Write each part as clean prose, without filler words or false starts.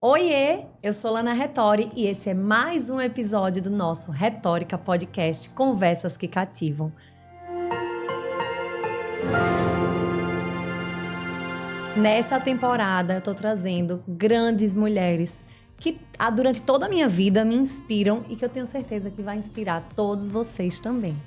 Oiê, eu sou Lana Retori e esse é mais um episódio do nosso Retórica Podcast Conversas que Cativam. Nessa temporada eu tô trazendo grandes mulheres que durante toda a minha vida me inspiram e que eu tenho certeza que vai inspirar todos vocês também.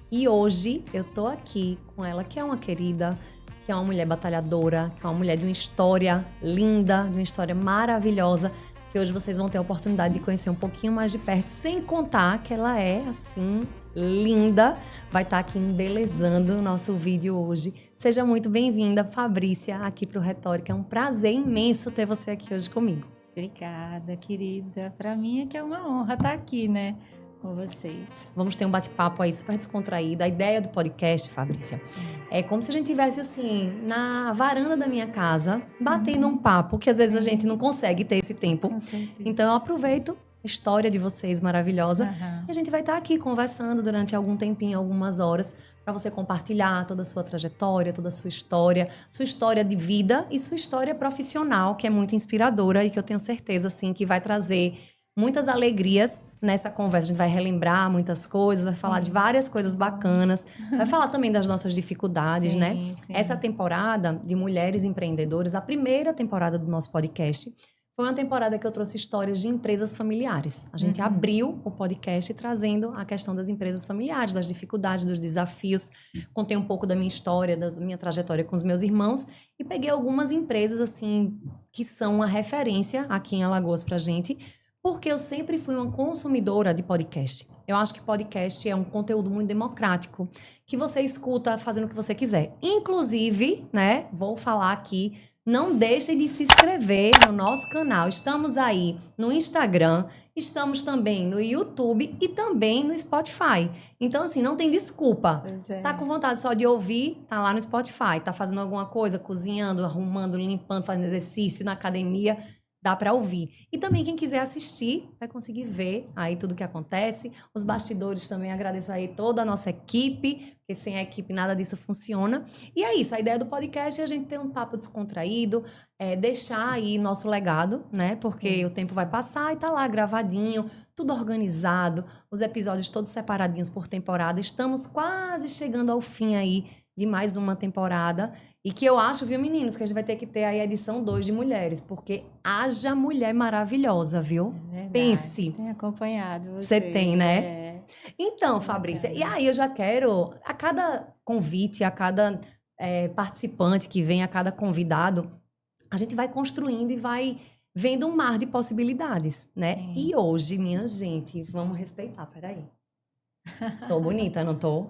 E hoje eu tô aqui com ela que é uma querida, que é uma mulher batalhadora, que é uma mulher de uma história linda, de uma história maravilhosa, que hoje vocês vão ter a oportunidade de conhecer um pouquinho mais de perto, sem contar que ela é, assim, linda. Vai estar aqui embelezando o nosso vídeo hoje. Seja muito bem-vinda, Fabrícia, aqui para o Retórica. É um prazer imenso ter você aqui hoje comigo. Obrigada, querida. Para mim é que é uma honra estar aqui, né, com vocês. Vamos ter um bate-papo aí super descontraído. A ideia do podcast, Fabrícia, é como se a gente estivesse assim, na varanda da minha casa, batendo um papo, que às vezes a gente não consegue ter esse tempo. Com certeza. Então eu aproveito a história de vocês maravilhosa e a gente vai estar aqui conversando durante algum tempinho, algumas horas, para você compartilhar toda a sua trajetória, toda a sua história de vida e sua história profissional, que é muito inspiradora e que eu tenho certeza, assim, que vai trazer muitas alegrias nessa conversa. A gente vai relembrar muitas coisas, vai falar de várias coisas bacanas, vai falar também das nossas dificuldades, né? Sim. Essa temporada de Mulheres Empreendedoras, a primeira temporada do nosso podcast, foi uma temporada que eu trouxe histórias de empresas familiares. A gente abriu o podcast trazendo a questão das empresas familiares, das dificuldades, dos desafios. Contei um pouco da minha história, da minha trajetória com os meus irmãos e peguei algumas empresas, assim, que são uma referência aqui em Alagoas pra gente, porque eu sempre fui uma consumidora de podcast. Eu acho que podcast é um conteúdo muito democrático, que você escuta fazendo o que você quiser. Inclusive, né, vou falar aqui, não deixem de se inscrever no nosso canal. Estamos aí no Instagram, estamos também no YouTube e também no Spotify. Então, assim, não tem desculpa. Pois é. Tá com vontade só de ouvir, tá lá no Spotify. Tá fazendo alguma coisa, cozinhando, arrumando, limpando, fazendo exercício na academia, dá para ouvir. E também quem quiser assistir vai conseguir ver aí tudo que acontece. Os bastidores também, agradeço aí toda a nossa equipe, porque sem a equipe nada disso funciona. E é isso, a ideia do podcast é a gente ter um papo descontraído, deixar aí nosso legado, né? Porque o tempo vai passar e tá lá gravadinho, tudo organizado, os episódios todos separadinhos por temporada. Estamos quase chegando ao fim aí de mais uma temporada. E que eu acho, viu, meninos, que a gente vai ter que ter aí a edição 2 de mulheres, porque haja mulher maravilhosa, viu? É verdade. Pense. Tenho acompanhado você. Você tem, né? É. Então, Isso é Fabrícia, bacana. e aí eu já quero, a cada convite, a cada participante que vem, a cada convidado, a gente vai construindo e vai vendo um mar de possibilidades, né? Sim. E hoje, minha gente, vamos respeitar, peraí. Tô bonita, não tô?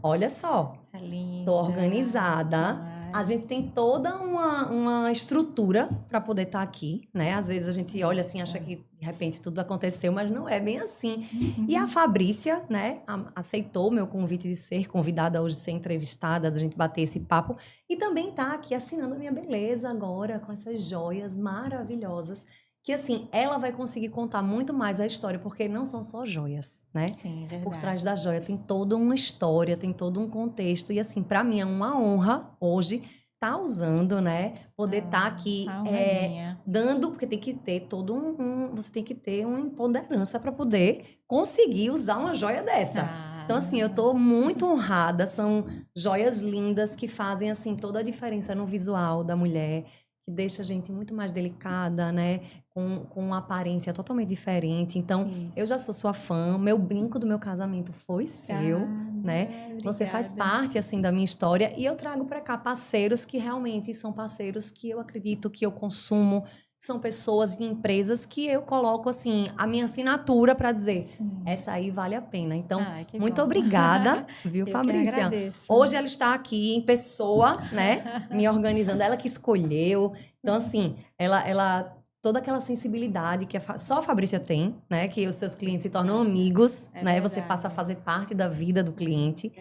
Olha só. Tá linda. Tô organizada. Demais. A gente tem toda uma estrutura para poder estar aqui, né? Às vezes a gente olha assim, acha que de repente tudo aconteceu, mas não é bem assim. E a Fabrícia, né, aceitou o meu convite de ser convidada hoje, de ser entrevistada, da gente bater esse papo. E também tá aqui assinando a minha beleza agora, com essas joias maravilhosas. Que assim, ela vai conseguir contar muito mais a história, porque não são só joias, né? Sim, verdade. Por trás da joia tem toda uma história, tem todo um contexto. E assim, para mim é uma honra hoje estar usando, né? Poder estar aqui a honra é minha. dando, porque tem que ter todo você tem que ter uma empoderança para poder conseguir usar uma joia dessa. Então assim, eu tô muito honrada, são joias lindas que fazem assim toda a diferença no visual da mulher, que deixa a gente muito mais delicada, né? Com uma aparência totalmente diferente. Então, Isso. eu já sou sua fã. Meu brinco do meu casamento foi seu, né? Obrigada. Você faz parte, assim, da minha história. E eu trago para cá parceiros que realmente são parceiros que eu acredito, que eu consumo. São pessoas e empresas que eu coloco, assim, a minha assinatura para dizer, Sim. essa aí vale a pena. Então, Que muito bom. obrigada, viu, Eu Fabrícia? que agradeço. Hoje ela está aqui em pessoa, né? Me organizando. Ela que escolheu. Então, assim, ela toda aquela sensibilidade que só a Fabrícia tem, né? Que os seus clientes se tornam amigos, né? Verdade. Você passa a fazer parte da vida do cliente.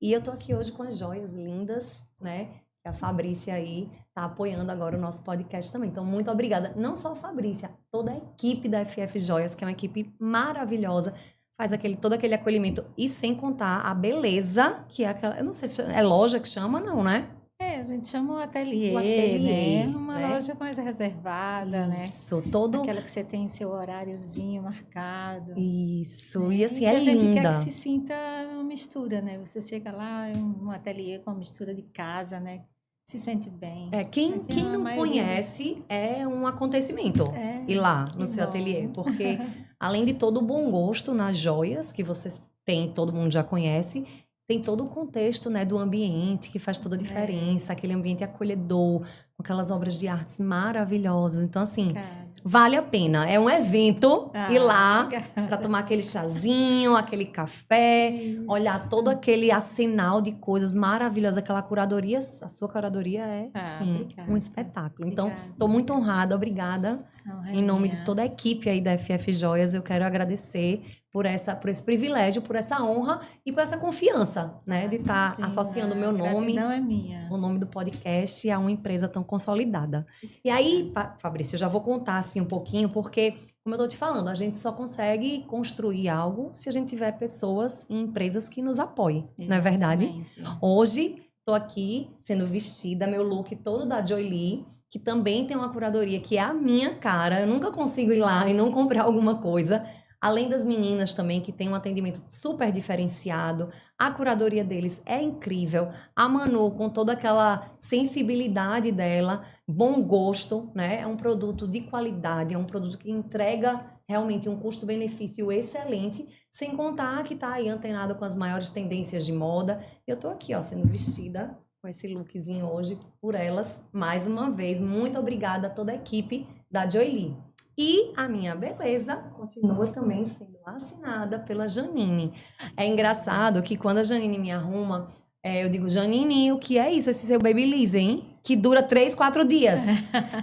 E eu tô aqui hoje com as joias lindas, né? Que a Fabrícia aí tá apoiando agora o nosso podcast também. Então, muito obrigada. Não só a Fabrícia, toda a equipe da FF Joias, que é uma equipe maravilhosa, faz todo aquele acolhimento. E sem contar a beleza, que é aquela... Eu não sei se é loja que chama, não, né? A gente chama o ateliê, O ateliê, né? Uma né? loja mais reservada, né? Isso, todo... Aquela que você tem seu horáriozinho marcado. Isso, e Né? assim, E é a gente quer que linda. se sinta uma mistura, né? Você chega lá, é um ateliê com uma mistura de casa, né? Se sente bem. Aqui Quem a não maioria conhece é um acontecimento ir lá no que seu ateliê, bom. porque além de todo o bom gosto nas joias que você tem, todo mundo já conhece, tem todo o contexto, né, do ambiente que faz toda a diferença, aquele ambiente acolhedor, com aquelas obras de artes maravilhosas. Então, assim, Cara. vale a pena. É um evento ir lá Obrigada. para tomar aquele chazinho, aquele café, olhar Isso. todo aquele arsenal de coisas maravilhosas. Aquela curadoria, a sua curadoria é, assim, Obrigada. um espetáculo. Então, Obrigada, estou muito obrigada. honrada, obrigada. A honra é Em nome de minha. toda a equipe aí da FF Joias, eu quero agradecer por esse privilégio, por essa honra e por essa confiança, né, de estar Imagina, associando o meu a nome, gratidão é minha. o nome do podcast a uma empresa tão consolidada. E aí, Fabrício, eu já vou contar assim um pouquinho, porque, como eu tô te falando, a gente só consegue construir algo se a gente tiver pessoas e empresas que nos apoiem, não é verdade? Exatamente. Hoje, tô aqui sendo vestida, meu look todo da Joy Lee, que também tem uma curadoria que é a minha cara. Eu nunca consigo ir lá e não comprar alguma coisa. Além das meninas também, que tem um atendimento super diferenciado. A curadoria deles é incrível. A Manu, com toda aquela sensibilidade dela, bom gosto, né? É um produto de qualidade, é um produto que entrega realmente um custo-benefício excelente, sem contar que tá aí antenado com as maiores tendências de moda. Eu tô aqui, ó, sendo vestida com esse lookzinho hoje por elas, mais uma vez. Muito obrigada a toda a equipe da Joy Lee. E a minha beleza continua também sendo assinada pela Janine. É engraçado que quando a Janine me arruma, eu digo, Janine, o que é isso? Esse seu Babyliss, hein? Que dura 3, 4 dias.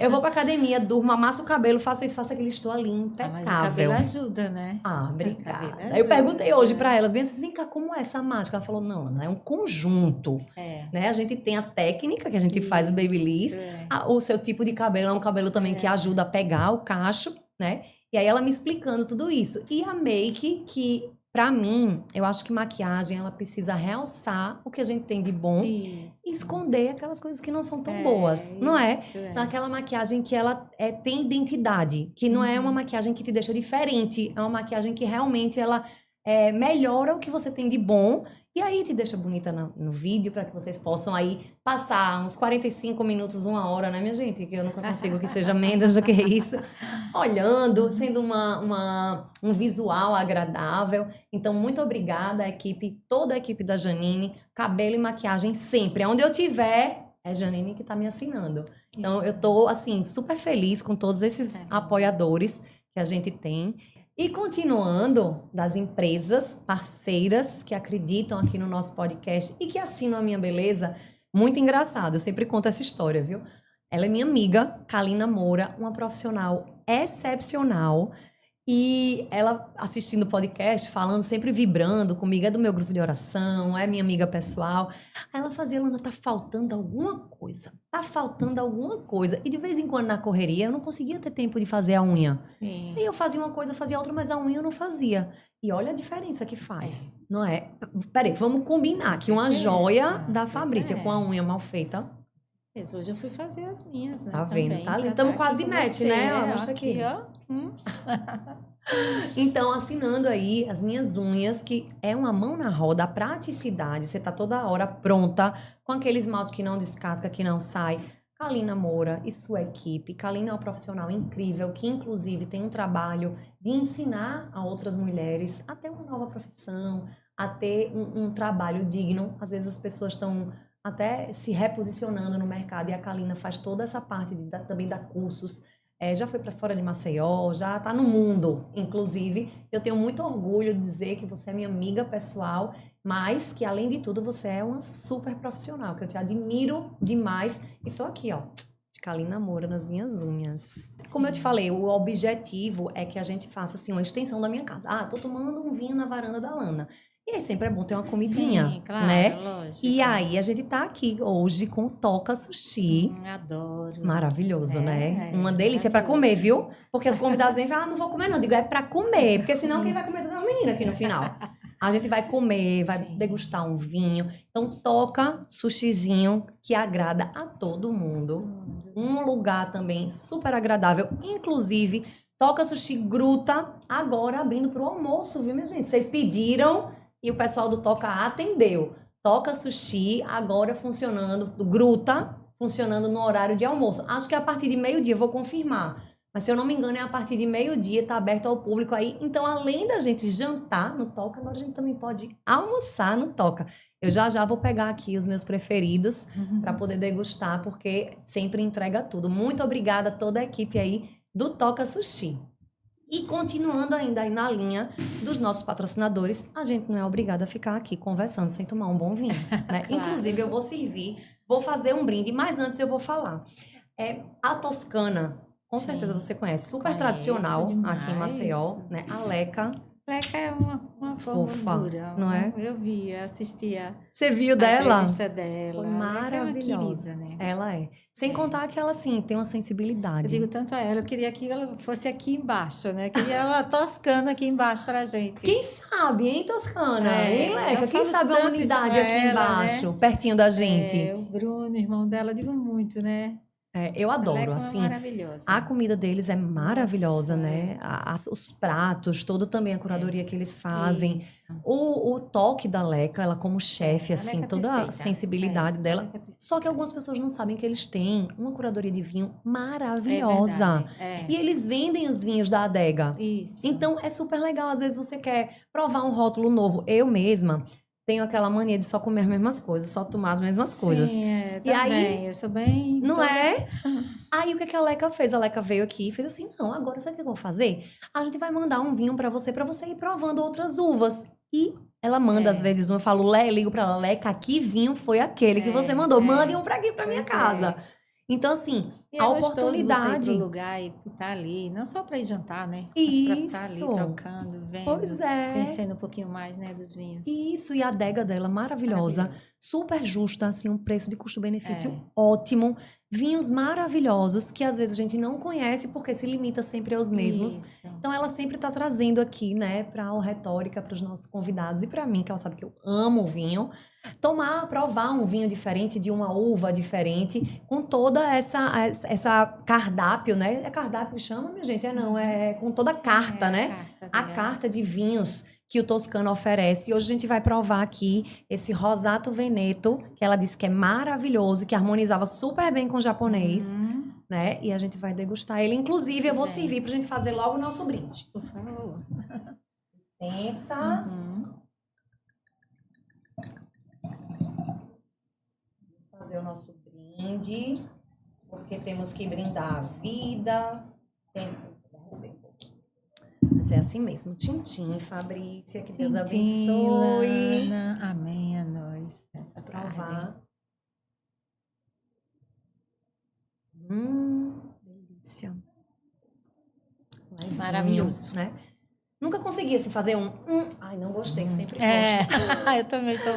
Eu vou pra academia, durmo, amasso o cabelo, faço isso, faço aquilo, estou ali impecável. Mas o cabelo ajuda, né? Ah, O obrigada. cabelo Aí eu perguntei hoje ajuda. pra elas, bem assim, vem cá, como é essa mágica? Ela falou, não, Ana, é um conjunto, né? A gente tem a técnica que a gente faz o Babyliss, o seu tipo de cabelo é um cabelo também que ajuda a pegar o cacho, né? E aí ela me explicando tudo isso. E a make, que pra mim, eu acho que maquiagem, ela precisa realçar o que a gente tem de bom e esconder aquelas coisas que não são tão boas, não é? Então, aquela maquiagem que ela tem identidade, que não é uma maquiagem que te deixa diferente, é uma maquiagem que realmente ela melhora o que você tem de bom e aí te deixa bonita no vídeo para que vocês possam aí passar uns 45 minutos, 1 hora, né, minha gente? Que eu nunca consigo que seja menos do que isso. Olhando, sendo um visual agradável. Então, muito obrigada, a equipe, toda a equipe da Janine. Cabelo e maquiagem sempre. Onde eu tiver, é Janine que está me assinando. Então, eu tô, assim, super feliz com todos esses apoiadores que a gente tem. E continuando, das empresas parceiras que acreditam aqui no nosso podcast e que assinam a minha beleza, muito engraçado, eu sempre conto essa história, viu? Ela é minha amiga, Kalina Moura, uma profissional excepcional. E ela assistindo o podcast, falando, sempre vibrando comigo, é do meu grupo de oração, é minha amiga pessoal. Aí ela fazia, Lana, tá faltando alguma coisa. Tá faltando alguma coisa. E de vez em quando na correria eu não conseguia ter tempo de fazer a unha. Sim. E eu fazia uma coisa, fazia outra, mas a unha eu não fazia. E olha a diferença que faz, não é? Peraí, vamos combinar que uma joia da Fabrícia com a unha mal feita. Hoje eu fui fazer as minhas, né? Tá vendo? Também, Tá lindo. pra Estamos tá quase aqui de com match, você. né? Ó, mostra aqui. Ó. Então, assinando aí as minhas unhas, que é uma mão na roda, a praticidade. Você tá toda hora pronta, com aquele esmalte que não descasca, que não sai. Kalina Moura e sua equipe. Kalina é uma profissional incrível, que inclusive tem um trabalho de ensinar a outras mulheres a ter uma nova profissão, a ter um trabalho digno. Às vezes as pessoas estão até se reposicionando no mercado e a Kalina faz toda essa parte também dá cursos. Já foi para fora de Maceió, já está no mundo, inclusive. Eu tenho muito orgulho de dizer que você é minha amiga pessoal, mas que, além de tudo, você é uma super profissional, que eu te admiro demais. E tô aqui, ó, de Kalina Moura nas minhas unhas. Como eu te falei, o objetivo é que a gente faça, assim, uma extensão da minha casa. Ah, tô tomando um vinho na varanda da Lana. E aí sempre é bom ter uma comidinha, Sim, claro, né? lógico. E aí a gente tá aqui hoje com o Toca Sushi. Adoro. Maravilhoso, né? É, Uma delícia pra comer, maravilhoso. viu? Porque as convidadas vêm e falam, não vou comer não. Eu digo, é pra comer, porque senão quem vai comer tudo é uma menina aqui no final. A gente vai comer, vai Sim. degustar um vinho. Então, toca sushizinho que agrada a todo mundo. Um lugar também super agradável. Inclusive, Toca Sushi Gruta agora abrindo para o almoço, viu, minha gente? Vocês pediram e o pessoal do Toca atendeu. Toca Sushi agora funcionando, do Gruta funcionando no horário de almoço. Acho que é a partir de meio-dia, vou confirmar. Mas se eu não me engano, é a partir de meio-dia, tá aberto ao público aí. Então, além da gente jantar no Toca, agora a gente também pode almoçar no Toca. Eu já vou pegar aqui os meus preferidos para poder degustar, porque sempre entrega tudo. Muito obrigada a toda a equipe aí do Toca Sushi. E continuando ainda aí na linha dos nossos patrocinadores, a gente não é obrigada a ficar aqui conversando sem tomar um bom vinho, né? Claro. Inclusive, eu vou servir, vou fazer um brinde, mas antes eu vou falar. A Toscana, com Sim. certeza você conhece, super Conheço tradicional demais. aqui em Maceió, né? A Leca. Leca é uma Fofa, formosura. não é? Eu via, assistia Você viu a dela? entrevista dela. Foi A Leca maravilhosa. é uma querida, né? Ela é. Sem contar que ela, assim, tem uma sensibilidade. Eu digo tanto a ela, eu queria que ela fosse aqui embaixo, né? Queria uma toscana aqui embaixo pra gente. Quem sabe, hein, Toscana? Hein, Leca? eu Quem falo sabe uma tanto isso unidade pra aqui ela, embaixo, né? pertinho da gente. O Bruno, irmão dela, eu digo muito, né? Eu A adoro, Leca é assim. maravilhosa. A comida deles é maravilhosa, Nossa, né? Os pratos, todo também a curadoria que eles fazem. Isso. O toque da Leca, ela como chefe, A assim, Leca é toda a perfeita. sensibilidade A dela. Leca é perfeita. Só que algumas pessoas não sabem que eles têm uma curadoria de vinho É maravilhosa. verdade. E eles vendem os vinhos da adega. Isso. Então, é super legal. Às vezes você quer provar um rótulo novo. Eu mesma tenho aquela mania de só comer as mesmas coisas, só tomar as mesmas coisas. Sim, E aí, também. Eu sou bem... não toda- é? Aí, o que a Leca fez? A Leca veio aqui e fez assim, não, agora sabe o que eu vou fazer? A gente vai mandar um vinho pra você ir provando outras uvas. E ela manda, às vezes, um, eu falo, ligo pra ela, Leca, que vinho foi aquele que você mandou? Mande um pra aqui, pra minha Pois casa. é. Então, assim, E a é gostoso você ir oportunidade. pro lugar e estar ali, não só para ir jantar, né? Mas para estar ali Isso. trocando, vendo, Pois é. conhecendo um pouquinho mais, né, dos vinhos. Isso, e a adega dela, maravilhosa. Maravilhoso. Super justa, assim, um preço de custo-benefício É. ótimo. Vinhos maravilhosos que às vezes a gente não conhece porque se limita sempre aos mesmos. Isso. Então ela sempre está trazendo aqui, né, para o Retórica, para os nossos convidados e para mim, que ela sabe que eu amo vinho, provar um vinho diferente de uma uva diferente, com toda essa cardápio, né? É cardápio que chama, minha gente? Não, é com toda a carta, né? A dela. carta de vinhos que o Toscano oferece. E hoje a gente vai provar aqui esse Rosato Veneto, que ela disse que é maravilhoso, que harmonizava super bem com o japonês, né? E a gente vai degustar ele. Inclusive, eu vou Bem. servir pra gente fazer logo o nosso brinde. Por favor. Licença. Vamos fazer o nosso brinde, porque temos que brindar a vida. Derrubei um pouquinho. Mas é assim mesmo. Tintim, Fabrícia, que Deus abençoe. Lana. Amém a nós. Vamos provar. Delícia. Levinho, Maravilhoso. né? Nunca consegui assim, fazer Ai, não gostei, sempre É, gosto. eu também sou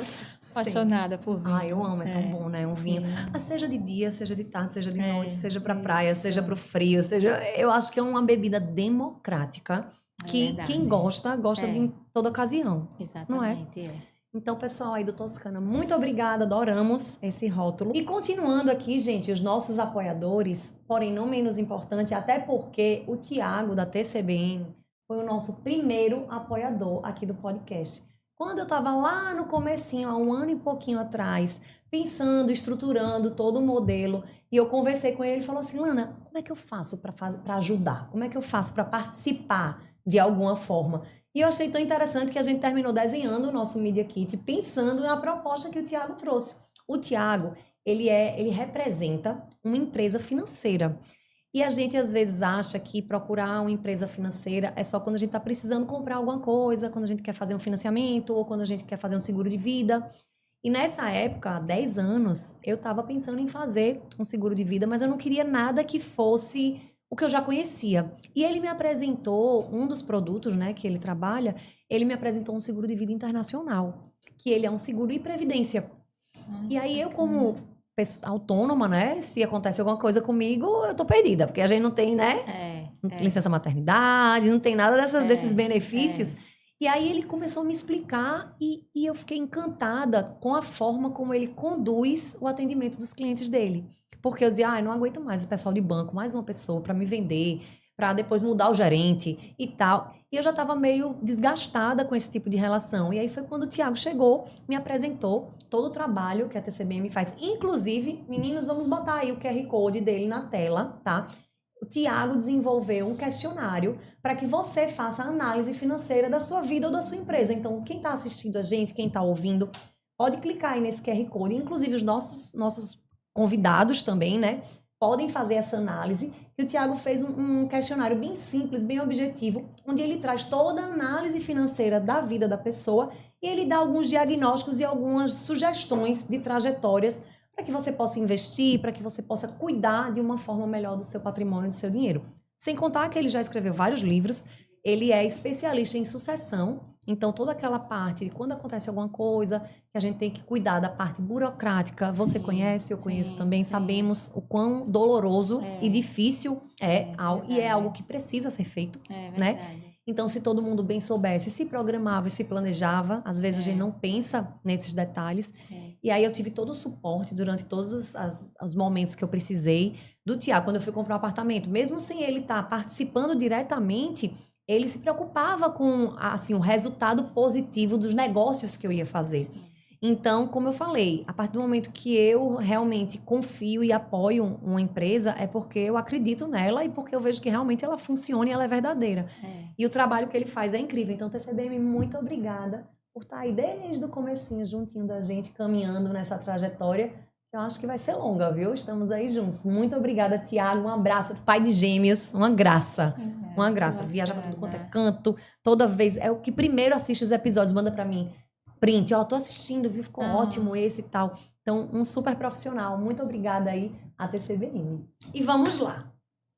apaixonada por vinho. Ai, eu amo, é tão bom, né? Um vinho. Mas seja de dia, seja de tarde, seja de noite, seja pra praia, seja pro frio, eu acho que é uma bebida democrática que verdade. quem gosta de em toda ocasião. Exatamente, Então, pessoal aí do Toscana, muito obrigada, adoramos esse rótulo. E continuando aqui, gente, os nossos apoiadores, porém não menos importante, até porque o Tiago, da TCBM, foi o nosso primeiro apoiador aqui do podcast. Quando eu estava lá no comecinho, há 1 ano e pouquinho atrás, pensando, estruturando todo o modelo, e eu conversei com ele, ele falou assim, Lana, como é que eu faço para ajudar? Como é que eu faço para participar de alguma forma? E eu achei tão interessante que a gente terminou desenhando o nosso Media Kit, pensando na proposta que o Tiago trouxe. O Tiago, ele representa uma empresa financeira. E a gente, às vezes, acha que procurar uma empresa financeira é só quando a gente está precisando comprar alguma coisa, quando a gente quer fazer um financiamento ou quando a gente quer fazer um seguro de vida. E nessa época, há 10 anos, eu estava pensando em fazer um seguro de vida, mas eu não queria nada que fosse o que eu já conhecia. E ele me apresentou um dos produtos, né, que ele trabalha, ele me apresentou um seguro de vida internacional, que ele é um seguro e previdência. E aí eu, como autônoma, né, se acontece alguma coisa comigo, eu tô perdida, porque a gente não tem, né, licença maternidade, não tem nada desses benefícios. E aí ele começou a me explicar e eu fiquei encantada com a forma como ele conduz o atendimento dos clientes dele. Porque eu dizia, eu não aguento mais esse pessoal de banco, mais uma pessoa para me vender, para depois mudar o gerente e tal. E eu já estava meio desgastada com esse tipo de relação. E aí foi quando o Tiago chegou, me apresentou todo o trabalho que a TCBM faz. Inclusive, meninos, vamos botar aí o QR Code dele na tela, tá? O Tiago desenvolveu um questionário para que você faça a análise financeira da sua vida ou da sua empresa. Então, quem está assistindo a gente, quem está ouvindo, pode clicar aí nesse QR Code. Inclusive, os nossos convidados também, né? Podem fazer essa análise. E o Tiago fez um questionário bem simples, bem objetivo, onde ele traz toda a análise financeira da vida da pessoa e ele dá alguns diagnósticos e algumas sugestões de trajetórias para que você possa investir, para que você possa cuidar de uma forma melhor do seu patrimônio, do seu dinheiro. Sem contar que ele já escreveu vários livros, ele é especialista em sucessão, então toda aquela parte de quando acontece alguma coisa, que a gente tem que cuidar da parte burocrática, você conhece, eu conheço também, sabemos o quão doloroso e difícil e é algo que precisa ser feito, né? Então, se todo mundo bem soubesse, se programava e se planejava, às vezes a gente não pensa nesses detalhes. E aí eu tive todo o suporte durante todos os momentos que eu precisei do Tiago, quando eu fui comprar um apartamento. Mesmo sem ele estar participando diretamente, ele se preocupava com assim, o resultado positivo dos negócios que eu ia fazer. Sim. Então, como eu falei, a partir do momento que eu realmente confio e apoio uma empresa, é porque eu acredito nela e porque eu vejo que realmente ela funciona e ela é verdadeira. E o trabalho que ele faz é incrível. Então, TCBM, muito obrigada por estar aí desde o comecinho, juntinho da gente, caminhando nessa trajetória. Eu acho que vai ser longa, viu? Estamos aí juntos. Muito obrigada, Tiago. Um abraço. Pai de gêmeos, uma graça. Uma graça. Viaja pra tudo quanto é canto. Toda vez. É o que primeiro assiste os episódios, manda pra mim. Print, tô assistindo, viu? Ficou ótimo esse e tal. Então, um super profissional. Muito obrigada aí a TCBM. E vamos lá.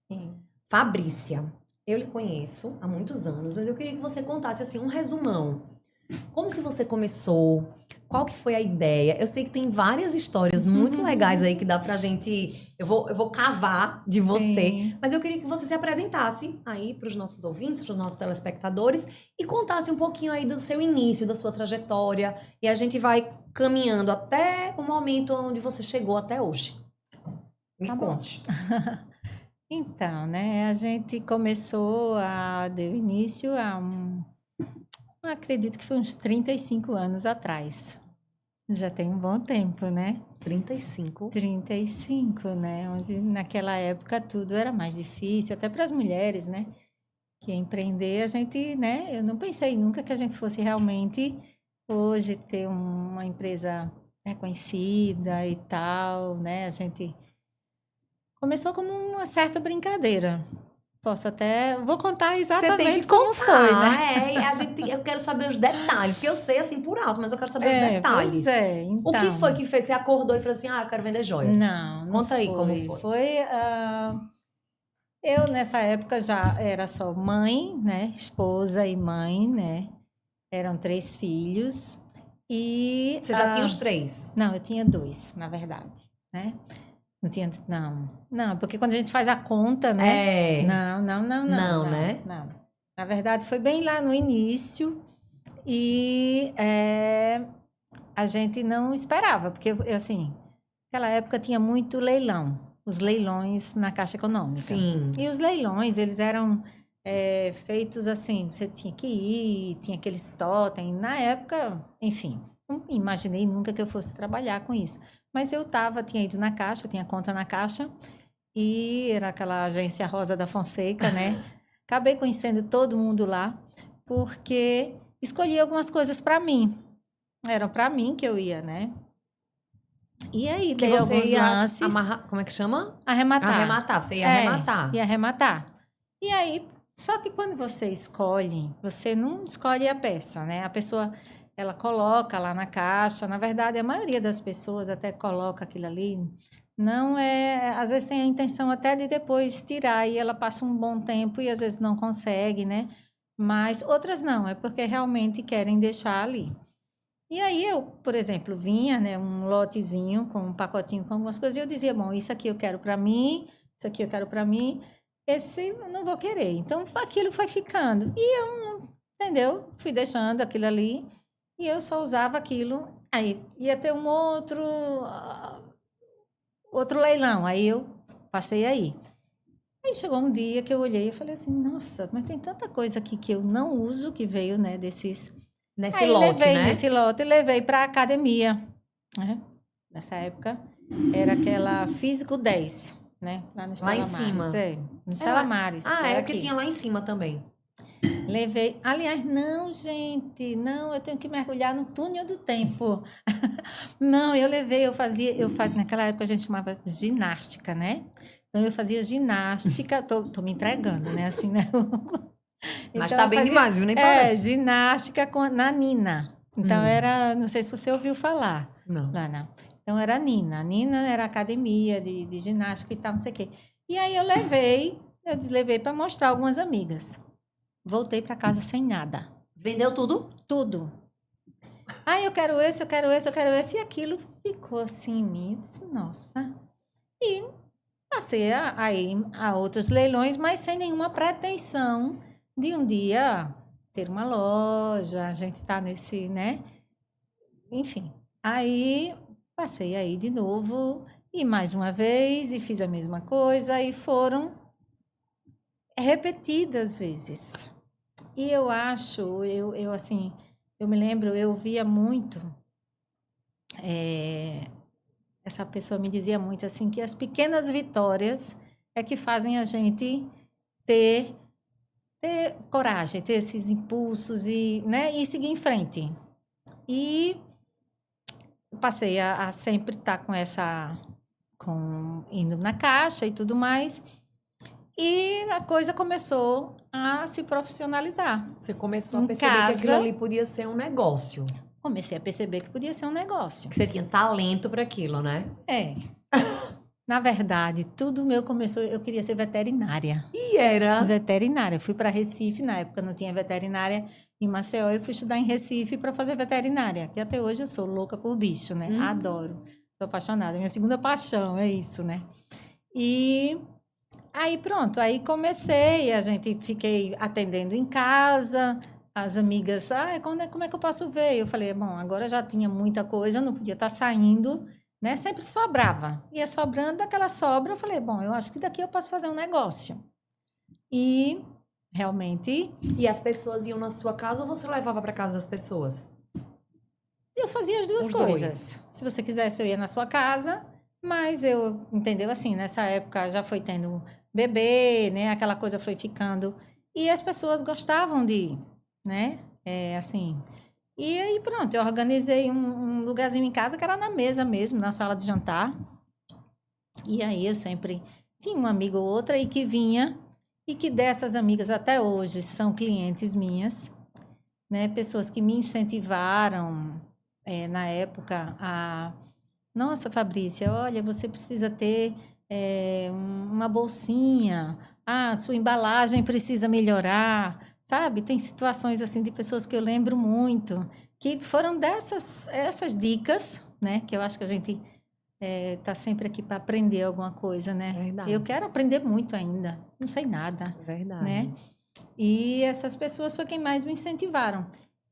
Sim. Fabrícia, eu lhe conheço há muitos anos, mas eu queria que você contasse, assim, um resumão. Como que você começou? Qual que foi a ideia? Eu sei que tem várias histórias muito legais aí que dá pra gente... Eu vou cavar de você. Mas eu queria que você se apresentasse aí pros nossos ouvintes, pros nossos telespectadores e contasse um pouquinho aí do seu início, da sua trajetória. E a gente vai caminhando até o momento onde você chegou até hoje. Me conte. Então, né? A gente começou deu início acredito que foi uns 35 anos atrás. Já tem um bom tempo, né? 35? 35, né? Onde naquela época tudo era mais difícil, até para as mulheres, né? Que empreender, a gente, né? Eu não pensei nunca que a gente fosse realmente hoje ter uma empresa reconhecida e tal, né? A gente começou como uma certa brincadeira. Vou contar exatamente como foi, né? Eu quero saber os detalhes, porque eu sei assim por alto, mas eu quero saber os detalhes. Então, o que foi que fez? Você acordou e falou assim, eu quero vender joias. Não Conta aí como foi. Eu nessa época já era só mãe, né? Esposa e mãe, né? Eram 3 filhos e... Você já tinha os 3? Não, eu tinha 2, na verdade, né? Não, porque quando a gente faz a conta, né? Não, né? Não. Na verdade, foi bem lá no início e a gente não esperava, porque, assim, naquela época tinha muito leilão, os leilões na Caixa Econômica. Sim. E os leilões, eles eram feitos assim, você tinha que ir, tinha aqueles totem. Na época, enfim, não imaginei nunca que eu fosse trabalhar com isso. Mas eu tinha ido na Caixa, tinha conta na Caixa, e era aquela agência Rosa da Fonseca, né? Acabei conhecendo todo mundo lá, porque escolhi algumas coisas para mim. Era para mim que eu ia, né? E aí, dei alguns lances. Como é que chama? Arrematar. Você ia arrematar. Ia arrematar. E aí, só que quando você escolhe, você não escolhe a peça, né? A pessoa... Ela coloca lá na caixa. Na verdade, a maioria das pessoas até coloca aquilo ali. Não é... Às vezes tem a intenção até de depois tirar. E ela passa um bom tempo e às vezes não consegue, né? Mas outras não. É porque realmente querem deixar ali. E aí eu, por exemplo, vinha, né? Um lotezinho com um pacotinho com algumas coisas. E eu dizia, bom, isso aqui eu quero para mim. Isso aqui eu quero para mim. Esse eu não vou querer. Então, aquilo foi ficando. E eu entendeu? Fui deixando aquilo ali e eu só usava aquilo. Aí ia ter um outro leilão, aí eu passei aí. Aí chegou um dia que eu olhei e falei assim, nossa, mas tem tanta coisa aqui que eu não uso, que veio, né, desses... Nesse Aí lote, levei né? nesse lote e levei para a academia, né? Nessa época era aquela Físico 10, né? Lá no Lá em Estela Maris, cima. no Estela Maris, É era o que aqui. tinha lá em cima também. Levei. Aliás, não, gente, não, eu tenho que mergulhar no túnel do tempo. Não, eu levei, naquela época a gente chamava de ginástica, né? Então eu fazia ginástica, tô me entregando, né? Assim, né? Mas Então tá eu bem fazia demais, viu? Nem parece. ginástica na Nina. Então Hum. era, não sei se você ouviu falar, Não. Lana. Então era a Nina. A Nina era academia de ginástica e tal, não sei o quê. E aí eu levei para mostrar algumas amigas. Voltei para casa sem nada. Vendeu tudo? Tudo. Ah, eu quero esse, eu quero esse, eu quero esse. E aquilo ficou assim em mim. Eu disse, nossa. E passei a ir a outros leilões, mas sem nenhuma pretensão de um dia ter uma loja, a gente tá nesse, né? Enfim. Aí passei aí de novo e mais uma vez e fiz a mesma coisa e foram repetidas vezes. E eu acho, eu assim, eu me lembro, eu via muito, essa pessoa me dizia muito assim, que as pequenas vitórias é que fazem a gente ter, ter coragem, ter esses impulsos e, né, e seguir em frente. E passei a sempre estar com indo na caixa e tudo mais. E a coisa começou a se profissionalizar. Você começou a Em perceber que aquilo casa, ali podia ser um negócio. comecei a perceber que podia ser um negócio. Que você tinha talento para aquilo, né? É. Na verdade, tudo meu começou, eu queria ser veterinária. E era. Veterinária. Eu fui para Recife, na época não tinha veterinária em Maceió, eu fui estudar em Recife para fazer veterinária, que até hoje eu sou louca por bicho, né? Adoro. Sou apaixonada. Minha segunda paixão é isso, né? E aí pronto, aí comecei, fiquei atendendo em casa, as amigas, como é que eu posso ver? Eu falei, bom, agora já tinha muita coisa, não podia estar saindo, né? Sempre sobrava. Ia sobrando, daquela sobra, eu falei, bom, eu acho que daqui eu posso fazer um negócio. E realmente E as pessoas iam na sua casa ou você levava para casa das pessoas? eu fazia as duas Os coisas. dois. Se você quisesse, eu ia na sua casa, mas entendeu assim, nessa época já foi tendo bebê, né? Aquela coisa foi ficando. E as pessoas gostavam de ir, né? Assim. E aí pronto, eu organizei um lugarzinho em casa que era na mesa mesmo, na sala de jantar. E aí eu sempre tinha uma amiga ou outra aí que vinha, e que dessas amigas até hoje são clientes minhas, né? Pessoas que me incentivaram na época a... Nossa, Fabrícia, olha, você precisa ter uma bolsinha. Ah, sua embalagem precisa melhorar. Sabe? Tem situações assim de pessoas que eu lembro muito, que foram essas dicas, né? Que eu acho que a gente tá sempre aqui para aprender alguma coisa, né? Verdade. Eu quero aprender muito ainda. Não sei nada, Verdade. né? E essas pessoas foi quem mais me incentivaram.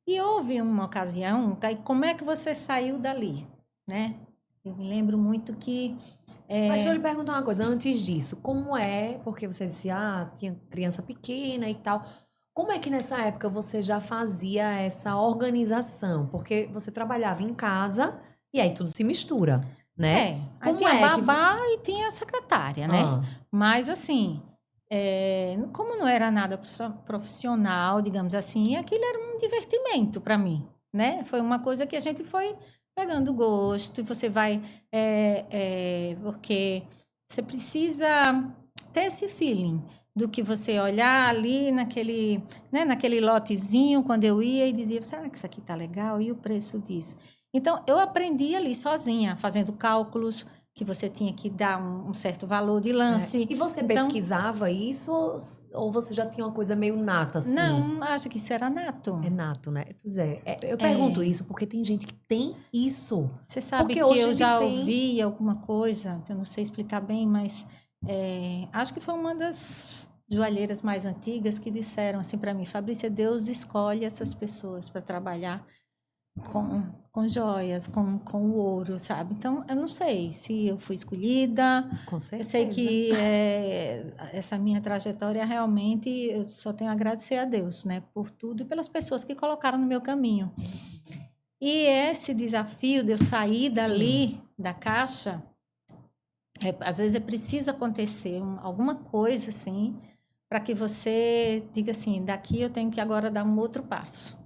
E houve uma ocasião, como é que você saiu dali, né? Eu me lembro muito que... Mas deixa eu lhe perguntar uma coisa, antes disso, como é, porque você disse, tinha criança pequena e tal, como é que nessa época você já fazia essa organização? Porque você trabalhava em casa e aí tudo se mistura, né? Aí Como tinha é que... babá e tinha a secretária, né? Mas assim, como não era nada profissional, digamos assim, aquilo era um divertimento para mim, né? Foi uma coisa que a gente foi pegando gosto e você vai... porque você precisa ter esse feeling do que você olhar ali naquele, né, naquele lotezinho, quando eu ia e dizia, será que isso aqui tá legal? E o preço disso? Então, eu aprendi ali sozinha, fazendo cálculos, que você tinha que dar um certo valor de lance. E você Então, pesquisava isso ou você já tinha uma coisa meio nata, assim? não, acho que isso era nato. É nato, né? Pois é. Eu pergunto isso porque tem gente que tem isso. Você sabe Porque que hoje eu ele já tem... ouvi alguma coisa, que eu não sei explicar bem, mas acho que foi uma das joalheiras mais antigas que disseram assim para mim, Fabrícia, Deus escolhe essas pessoas para trabalhar com joias, com o ouro, sabe? Então, eu não sei se eu fui escolhida. Com Eu certeza. sei que essa minha trajetória realmente eu só tenho a agradecer a Deus, né? Por tudo e pelas pessoas que colocaram no meu caminho. E esse desafio de eu sair dali, da caixa, às vezes é preciso acontecer alguma coisa assim, para que você diga assim, daqui eu tenho que agora dar um outro passo,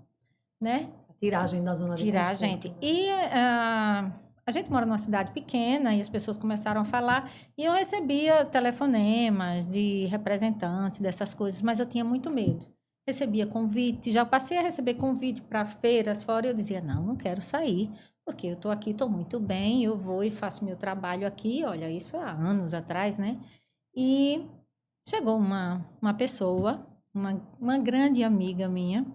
né? Tiragem da zona de Tirar a conforto. gente. E a gente mora numa cidade pequena e as pessoas começaram a falar e eu recebia telefonemas de representantes dessas coisas, mas eu tinha muito medo. Recebia convite, já passei a receber convite para feiras fora e eu dizia, não quero sair, porque eu estou aqui, estou muito bem, eu vou e faço meu trabalho aqui, olha, isso há anos atrás, né? E chegou uma pessoa, uma grande amiga minha,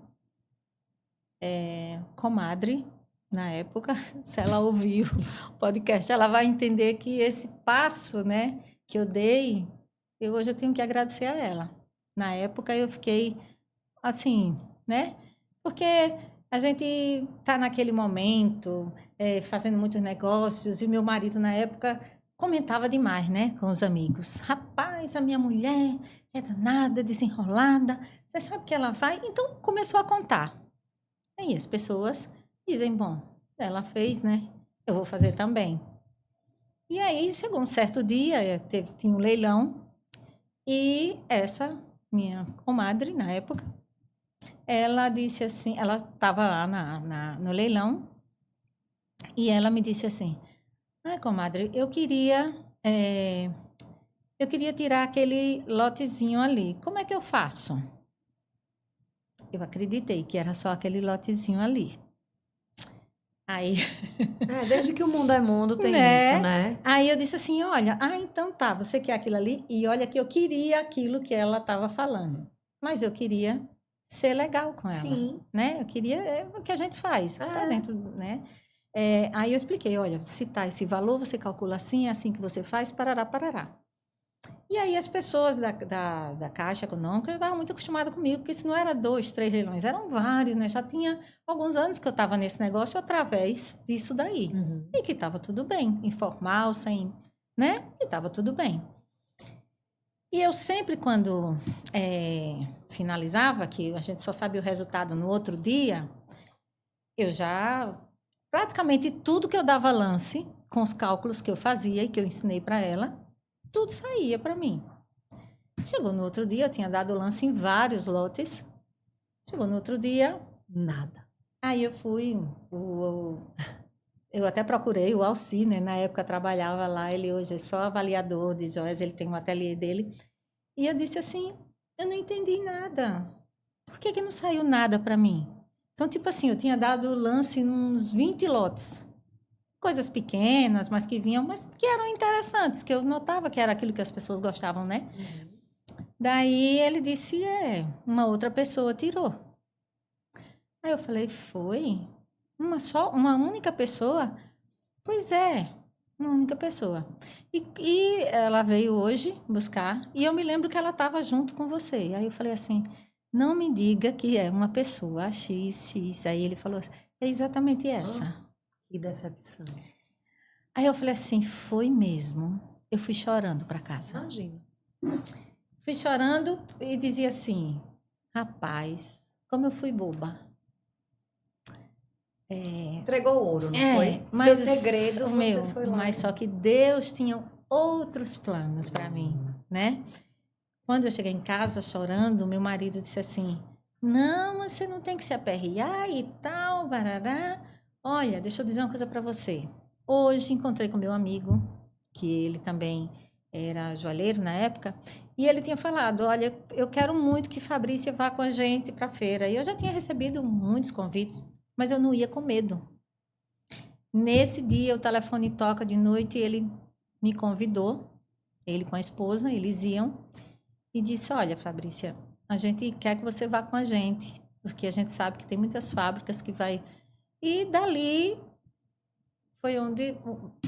comadre, na época, se ela ouvir o podcast, ela vai entender que esse passo, né, que eu dei, hoje eu tenho que agradecer a ela. Na época eu fiquei assim, né? Porque a gente está naquele momento, fazendo muitos negócios, e meu marido, na época, comentava demais, né, com os amigos. Rapaz, a minha mulher é danada, desenrolada, você sabe que ela vai? Então, começou a contar. Aí as pessoas dizem, bom, ela fez, né? Eu vou fazer também. E aí chegou um certo dia, tinha um leilão, e essa minha comadre, na época, ela disse assim, ela estava lá no leilão, e ela me disse assim, comadre, eu queria tirar aquele lotezinho ali, como é que eu faço? Eu acreditei que era só aquele lotezinho ali. Aí Desde que o mundo é mundo tem né? isso, né? Aí eu disse assim, olha, então tá, você quer aquilo ali? E olha que eu queria aquilo que ela estava falando. Mas eu queria ser legal com ela, Sim. né? Eu queria o que a gente faz, o que está dentro, né? Aí eu expliquei, olha, se tá esse valor, você calcula assim, é assim que você faz, parará, parará. E aí as pessoas da Caixa Econômica já estavam muito acostumadas comigo, porque isso não era 2, 3 leilões, eram vários, né? Já tinha alguns anos que eu estava nesse negócio através disso daí. Uhum. E que estava tudo bem, informal, sem, né? E estava tudo bem. E eu sempre, quando finalizava, que a gente só sabia o resultado no outro dia, eu já, praticamente tudo que eu dava lance, com os cálculos que eu fazia e que eu ensinei para ela, tudo saía para mim. Chegou no outro dia, eu tinha dado lance em vários lotes. Chegou no outro dia, Nada. aí eu fui, eu até procurei o Alci, né? Na época trabalhava lá, ele hoje é só avaliador de joias, ele tem um ateliê dele. E eu disse assim, eu não entendi nada. Por que que não saiu nada para mim? Então, tipo assim, eu tinha dado lance em uns 20 lotes. Coisas pequenas, mas que vinham, mas que eram interessantes, que eu notava que era aquilo que as pessoas gostavam, né? Uhum. Daí ele disse, uma outra pessoa tirou. Aí eu falei, foi? Uma única pessoa? Pois é, uma única pessoa. E ela veio hoje buscar, e eu me lembro que ela estava junto com você. Aí eu falei assim, não me diga que é uma pessoa X, X. Aí ele falou assim, é exatamente essa. Que decepção. Aí eu falei assim, foi mesmo. Eu fui chorando para casa. Imagina. Fui chorando e dizia assim, rapaz, como eu fui boba. Entregou o ouro, não foi? O Mas seu segredo, você foi lá. mas só que Deus tinha outros planos para mim, né? Quando eu cheguei em casa chorando, meu marido disse assim: não, você não tem que se aperrear e tal, barará. Olha, deixa eu dizer uma coisa para você. Hoje encontrei com meu amigo, que ele também era joalheiro na época, e ele tinha falado: olha, eu quero muito que Fabrícia vá com a gente para a feira. E eu já tinha recebido muitos convites, mas eu não ia com medo. Nesse dia, o telefone toca de noite e ele me convidou, ele com a esposa, eles iam, e disse: olha, Fabrícia, a gente quer que você vá com a gente, porque a gente sabe que tem muitas fábricas que vai. E dali foi onde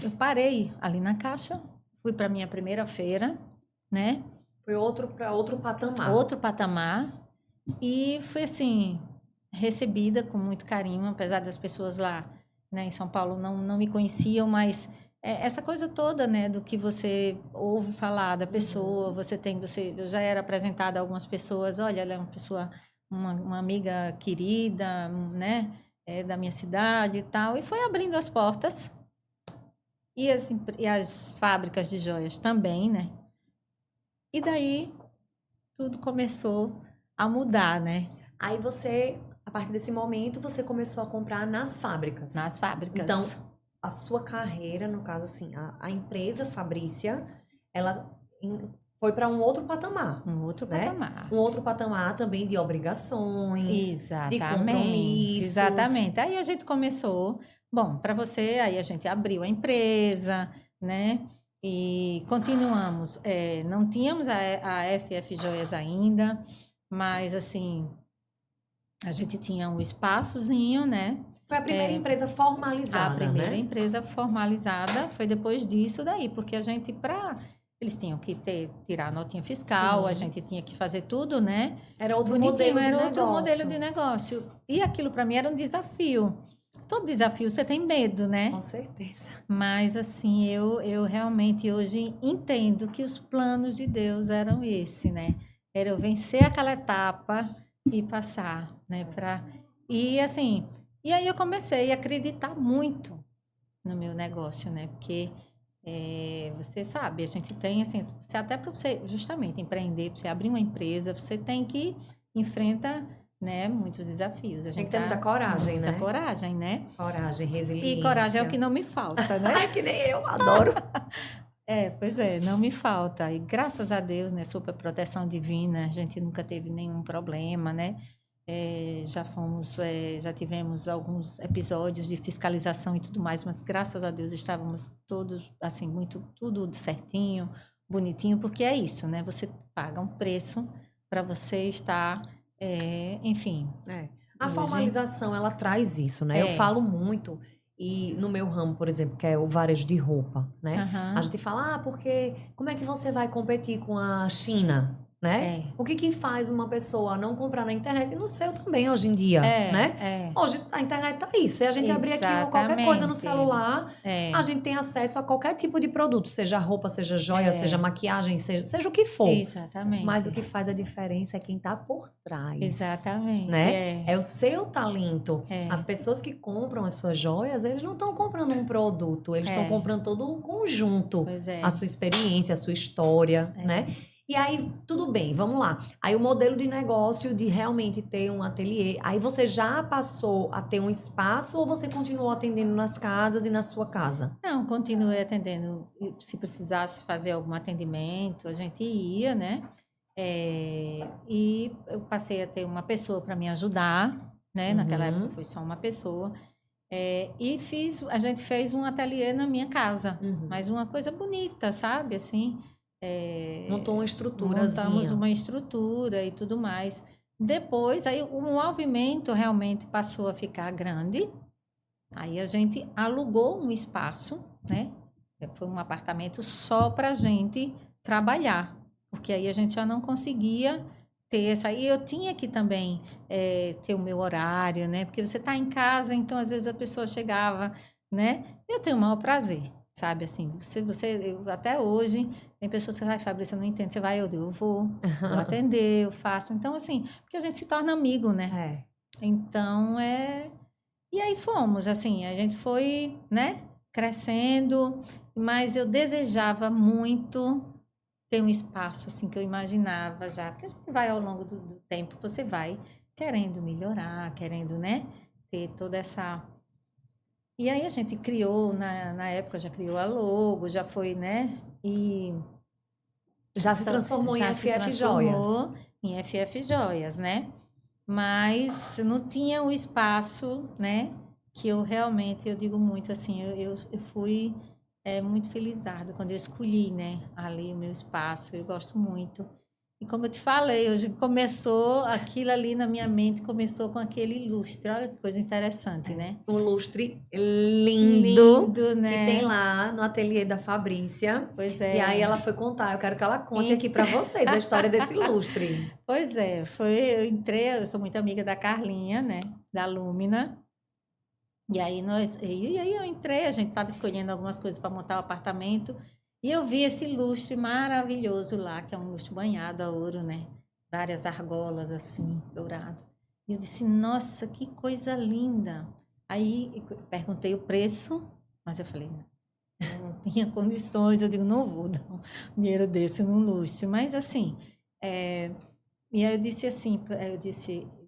eu parei ali na Caixa, fui para minha primeira feira, né? Foi para outro patamar. outro patamar. E foi assim, recebida com muito carinho, apesar das pessoas lá, né, em São Paulo não me conheciam, mas essa coisa toda, né, do que você ouve falar da pessoa, eu já era apresentada a algumas pessoas, olha, ela é uma pessoa, uma amiga querida, né, da minha cidade e tal, e foi abrindo as portas. E as fábricas de joias também, né? E daí tudo começou a mudar, né? Aí você, a partir desse momento, você começou a comprar nas fábricas. Nas fábricas. Então, a sua carreira, no caso assim, a empresa Fabrícia, ela foi para um outro patamar. Um outro né? patamar. Um outro patamar também de obrigações, de compromissos. Exatamente. Aí a gente começou, bom, para você, aí a gente abriu a empresa, né? E continuamos. Não tínhamos a FF Joias ainda, mas assim, a gente tinha um espaçozinho, né? Foi a primeira empresa formalizada, A primeira né? empresa formalizada foi depois disso daí, porque a gente, eles tinham que tirar a notinha fiscal, Sim. a gente tinha que fazer tudo, né? Era outro Bonitinho, modelo de era negócio. outro modelo de negócio. E aquilo para mim era um desafio. Todo desafio você tem medo, né? Com certeza. Mas assim, eu realmente hoje entendo que os planos de Deus eram esse, né? Era eu vencer aquela etapa e passar, né? E assim, e aí eu comecei a acreditar muito no meu negócio, né? Porque você sabe, a gente tem assim, até para você justamente empreender, para você abrir uma empresa, você tem que enfrenta, né, muitos desafios. Tem que ter muita coragem, muita né? coragem, né? Coragem, resiliência. E coragem é o que não me falta, né? Ai, que nem eu, adoro. Pois é, não me falta. E graças a Deus, né, super proteção divina, a gente nunca teve nenhum problema, né? Já tivemos alguns episódios de fiscalização e tudo mais, mas graças a Deus estávamos todos, assim, tudo certinho, bonitinho, porque é isso, né? Você paga um preço para você estar, enfim. A formalização, ela traz isso, né? Eu falo muito, e no meu ramo, por exemplo, que é o varejo de roupa, né? Uhum. A gente fala, porque como é que você vai competir com a China? Né? O que faz uma pessoa não comprar na internet? E no seu também, hoje em dia, né? Hoje a internet tá aí. Se a gente abrir aqui qualquer coisa no celular, a gente tem acesso a qualquer tipo de produto, seja roupa, seja joia, seja maquiagem, seja o que for. Exatamente. Mas o que faz a diferença é quem tá por trás. Exatamente. Né? É o seu talento. As pessoas que compram as suas joias, eles não estão comprando um produto, eles estão comprando todo o conjunto. Pois é. A sua experiência, a sua história, né? E aí, tudo bem, vamos lá. Aí o modelo de negócio de realmente ter um ateliê, aí você já passou a ter um espaço ou você continuou atendendo nas casas e na sua casa? Não, continuei atendendo. Se precisasse fazer algum atendimento, a gente ia, né? E eu passei a ter uma pessoa para me ajudar, né? Naquela época foi só uma pessoa. E a gente fez um ateliê na minha casa, mas uma coisa bonita, sabe? Assim, montou uma estruturazinha. Montamos uma estrutura e tudo mais. Depois, aí o movimento realmente passou a ficar grande. Aí a gente alugou um espaço, né? Foi um apartamento só para a gente trabalhar, porque aí a gente já não conseguia ter essa. E eu tinha que também ter o meu horário, né? Porque você está em casa, então às vezes a pessoa chegava, né? Eu tenho o maior prazer, sabe? Assim, até hoje tem pessoas que vai, Fabrícia, eu não entendo. Você vai, eu vou atender, eu faço. Então, assim, porque a gente se torna amigo, né? Então, E aí fomos, assim, a gente foi, né, crescendo, mas eu desejava muito ter um espaço, assim, que eu imaginava já, porque a gente vai ao longo do tempo, você vai querendo melhorar, querendo, né, ter toda essa... E aí a gente criou, na época já criou a logo, já foi, né, e... Já se transformou em FF Joias. Em FF Joias, né? Mas não tinha o espaço, né? Que eu realmente, eu digo muito assim, eu fui muito felizarda quando eu escolhi, né? Ali o meu espaço, eu gosto muito. E como eu te falei, hoje começou aquilo ali na minha mente, começou com aquele lustre. Olha que coisa interessante, né? Um lustre lindo, Lindo, que né? tem lá no ateliê da Fabrícia. Pois E aí é. ela foi contar, eu quero que ela conte aqui para vocês a história desse lustre. Pois é, eu entrei, eu sou muito amiga da Carlinha, né? Da Lúmina. E aí eu entrei, a gente estava escolhendo algumas coisas para montar o apartamento. E eu vi esse lustre maravilhoso lá, que é um lustre banhado a ouro, né? Várias argolas assim, dourado. E eu disse, nossa, que coisa linda. Aí eu perguntei o preço, mas eu falei, não tinha condições. Eu digo, não vou dar um dinheiro desse num lustre. Mas assim, e aí eu disse assim,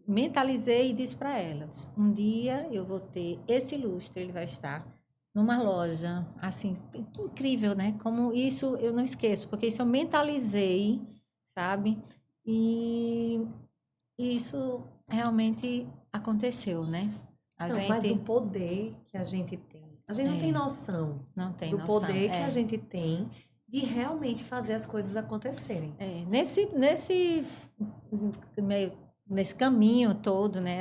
mentalizei e disse para ela, um dia eu vou ter esse lustre, ele vai estar numa loja, assim, que incrível, né? Como isso eu não esqueço, porque isso eu mentalizei, sabe? E isso realmente aconteceu, né? Mas o poder que a gente não tem noção não tem do noção. poder que a gente tem de realmente fazer as coisas acontecerem. Nesse caminho todo, né?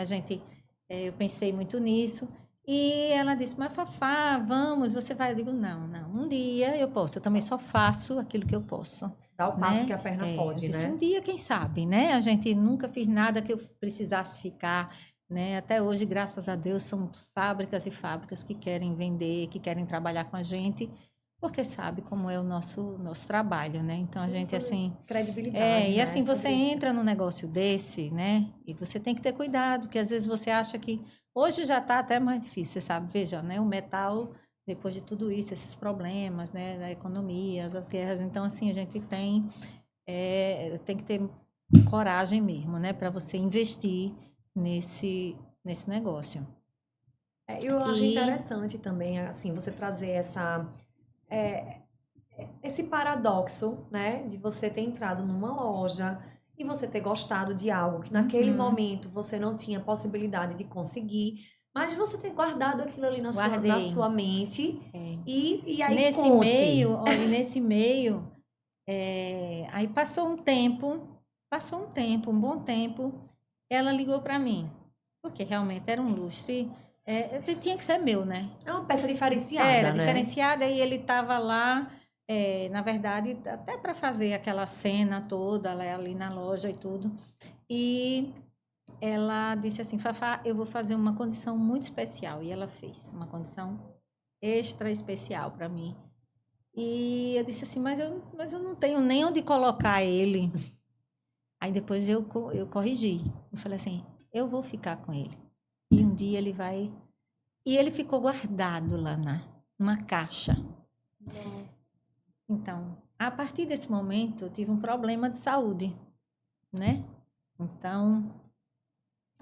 Eu pensei muito nisso. E ela disse, mas Fafá, vamos, você vai? Eu digo, não, um dia eu posso. Eu também só faço aquilo que eu posso. Dá o passo né? que a perna pode, Eu disse, né? um dia, quem sabe, né? A gente nunca fez nada que eu precisasse ficar, né? Até hoje, graças a Deus, são fábricas e fábricas que querem vender, que querem trabalhar com a gente, porque sabe como é o nosso trabalho, né? Então, a gente, assim... credibilidade, e né, assim, você Fabrícia? entra num negócio desse, né? E você tem que ter cuidado, porque às vezes você acha que... Hoje já está até mais difícil, você sabe? Veja, né? O metal, depois de tudo isso, esses problemas, né? Da economia, as guerras. Então, assim, a gente tem que ter coragem mesmo, né? Para você investir nesse negócio. Eu acho interessante também, assim, você trazer esse paradoxo, né, de você ter entrado numa loja e você ter gostado de algo que naquele momento você não tinha possibilidade de conseguir, mas de você ter guardado aquilo ali na sua mente e aí nesse conte. meio, olha, nesse meio, aí passou um um bom tempo, ela ligou para mim, porque realmente era um lustre, tinha que ser meu, né? É uma peça diferenciada, Era né? diferenciada e ele estava lá, na verdade, até para fazer aquela cena toda ali na loja e tudo. E ela disse assim, Fafá, eu vou fazer uma condição muito especial. E ela fez uma condição extra especial para mim. E eu disse assim, mas eu não tenho nem onde colocar ele. Aí depois eu corrigi. Eu falei assim, eu vou ficar com ele. E um dia ele vai... E ele ficou guardado lá numa caixa. Nossa. Então, a partir desse momento, eu tive um problema de saúde, né? Então,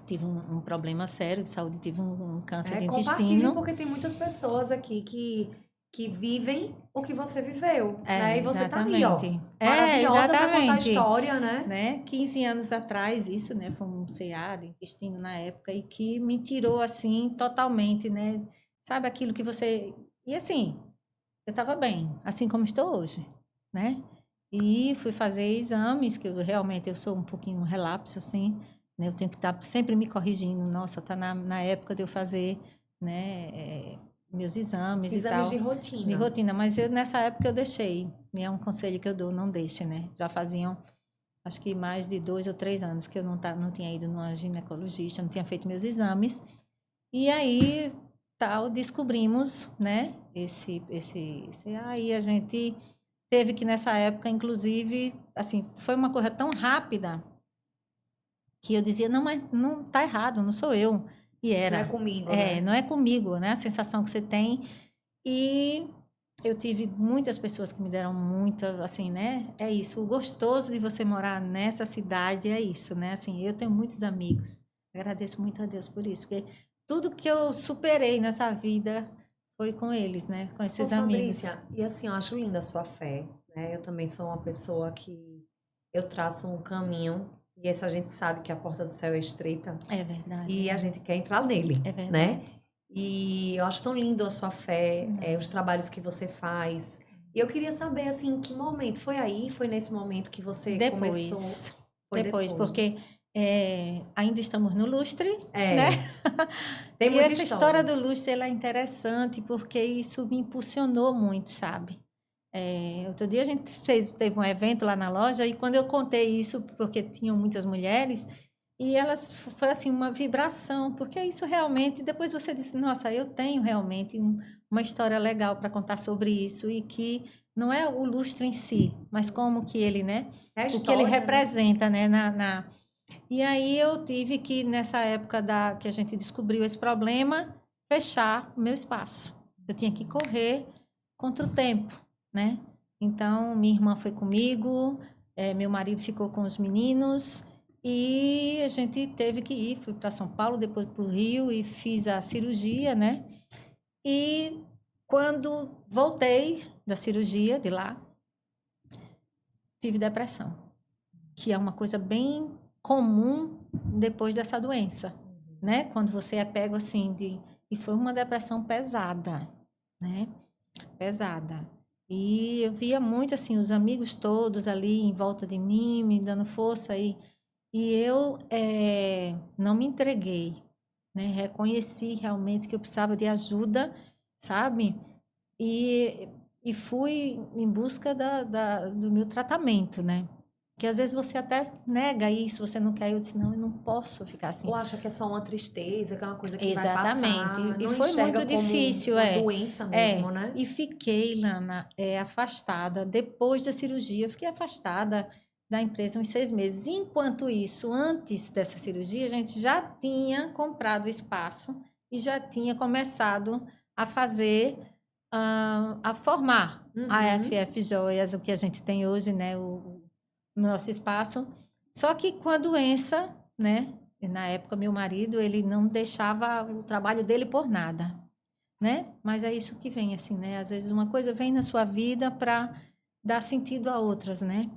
tive um problema sério de saúde, tive um câncer de Compartilhe, intestino. porque tem muitas pessoas aqui que vivem o que você viveu, né? E você tá ali, ó, maravilhosa para contar a história, né? 15 anos atrás, isso, né? Foi um CA de intestino na época e que me tirou, assim, totalmente, né? Sabe aquilo que você... E, assim, eu estava bem, assim como estou hoje, né? E fui fazer exames, que eu sou um pouquinho relapso, assim, né? Eu tenho que estar sempre me corrigindo. Nossa, tá na época de eu fazer, né, meus exames e tal. Exames de rotina. De rotina, mas nessa época eu deixei. É um conselho que eu dou, não deixe, né? Já faziam, acho que mais de 2 ou 3 anos que eu não tinha ido numa ginecologista, não tinha feito meus exames. E aí, descobrimos, né, aí a gente teve que nessa época, inclusive, assim, foi uma coisa tão rápida que eu dizia, não, mas não tá errado, não sou eu. E era. Não é comigo, né? Não é comigo, né? A sensação que você tem. E eu tive muitas pessoas que me deram muita, assim, né? É isso, o gostoso de você morar nessa cidade é isso, né? Assim, eu tenho muitos amigos. Agradeço muito a Deus por isso, porque tudo que eu superei nessa vida foi com eles, né? Com esses amigos. Fabrícia, e assim, eu acho linda a sua fé, né? Eu também sou uma pessoa que eu traço um caminho e essa a gente sabe que a porta do céu é estreita. É verdade. E a gente quer entrar nele, é verdade. né? E eu acho tão lindo a sua fé, os trabalhos que você faz. E eu queria saber, assim, em que momento? Foi nesse momento que você começou? Foi Depois, porque ainda estamos no lustre, né? Tem E muita essa história história. do lustre, ela é interessante, porque isso me impulsionou muito, sabe? Outro dia a gente teve um evento lá na loja, e quando eu contei isso, porque tinham muitas mulheres, e elas, foi assim, uma vibração, porque isso realmente, depois você disse, nossa, eu tenho realmente uma história legal para contar sobre isso, e que não é o lustre em si, mas como que ele, né? É a O que ele história, né? representa, né? E aí eu tive que, nessa época que a gente descobriu esse problema, fechar o meu espaço. Eu tinha que correr contra o tempo, né? Então, minha irmã foi comigo, meu marido ficou com os meninos, e a gente teve que ir. Fui para São Paulo, depois para o Rio, e fiz a cirurgia, né? E quando voltei da cirurgia de lá, tive depressão, que é uma coisa bem comum depois dessa doença, né? Quando você é pego assim e foi uma depressão pesada, né? Pesada. E eu via muito assim os amigos todos ali em volta de mim, me dando força, e eu não me entreguei, né? Reconheci realmente que eu precisava de ajuda, sabe? E, e fui em busca do meu tratamento, né? Que às vezes você até nega isso, você não quer. Eu disse, não, eu não posso ficar assim. Ou acha que é só uma tristeza, que é uma coisa que vai Exatamente. passar. E Não foi enxerga muito como difícil, uma doença mesmo, né? E fiquei, Lana, afastada. Depois da cirurgia, eu fiquei afastada da empresa uns 6 meses. Enquanto isso, antes dessa cirurgia, a gente já tinha comprado o espaço e já tinha começado a fazer, a formar a Uhum. FF Joias, o que a gente tem hoje, né? O nosso espaço. Só que com a doença, né? E na época, meu marido, ele não deixava o trabalho dele por nada, né? Mas é isso que vem, assim, né? Às vezes uma coisa vem na sua vida para dar sentido a outras, né?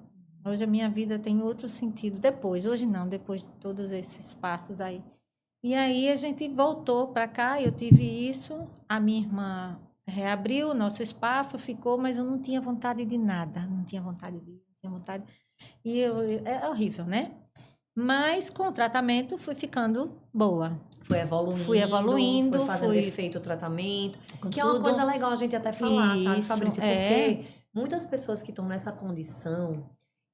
Hoje a minha vida tem outro sentido. Hoje não, depois de todos esses passos aí. E aí a gente voltou para cá, eu tive isso, a minha irmã reabriu o nosso espaço, ficou, mas eu não tinha vontade de nada, não tinha vontade de, não tinha vontade. É horrível, né? Mas com o tratamento fui ficando boa. Fui Foi evoluindo, fazendo fui efeito o tratamento, com que é uma coisa tudo. legal a gente até falar, sabe, Isso, Fabrício? Porque muitas pessoas que estão nessa condição,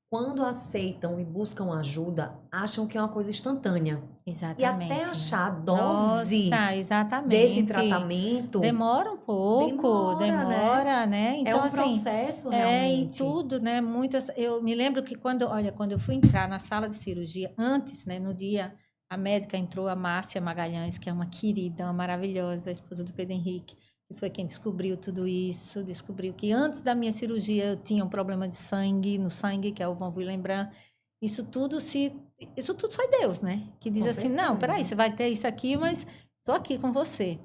quando aceitam e buscam ajuda, acham que é uma coisa instantânea. E até exatamente. achar a dose Nossa, desse exatamente. tratamento, Demora um pouco, demora, né? demora, né? É Então, um assim, processo e realmente. tudo, né? Eu me lembro que quando eu fui entrar na sala de cirurgia, antes, né, no dia, a médica entrou, a Márcia Magalhães, que é uma querida, uma maravilhosa, a esposa do Pedro Henrique, que foi quem descobriu tudo isso, descobriu que antes da minha cirurgia eu tinha um problema de sangue, no sangue, que é o Von Willebrand. Isso tudo isso tudo foi Deus, né? Que diz Com assim, não, peraí, certeza. você vai ter isso aqui, mas estou aqui com você.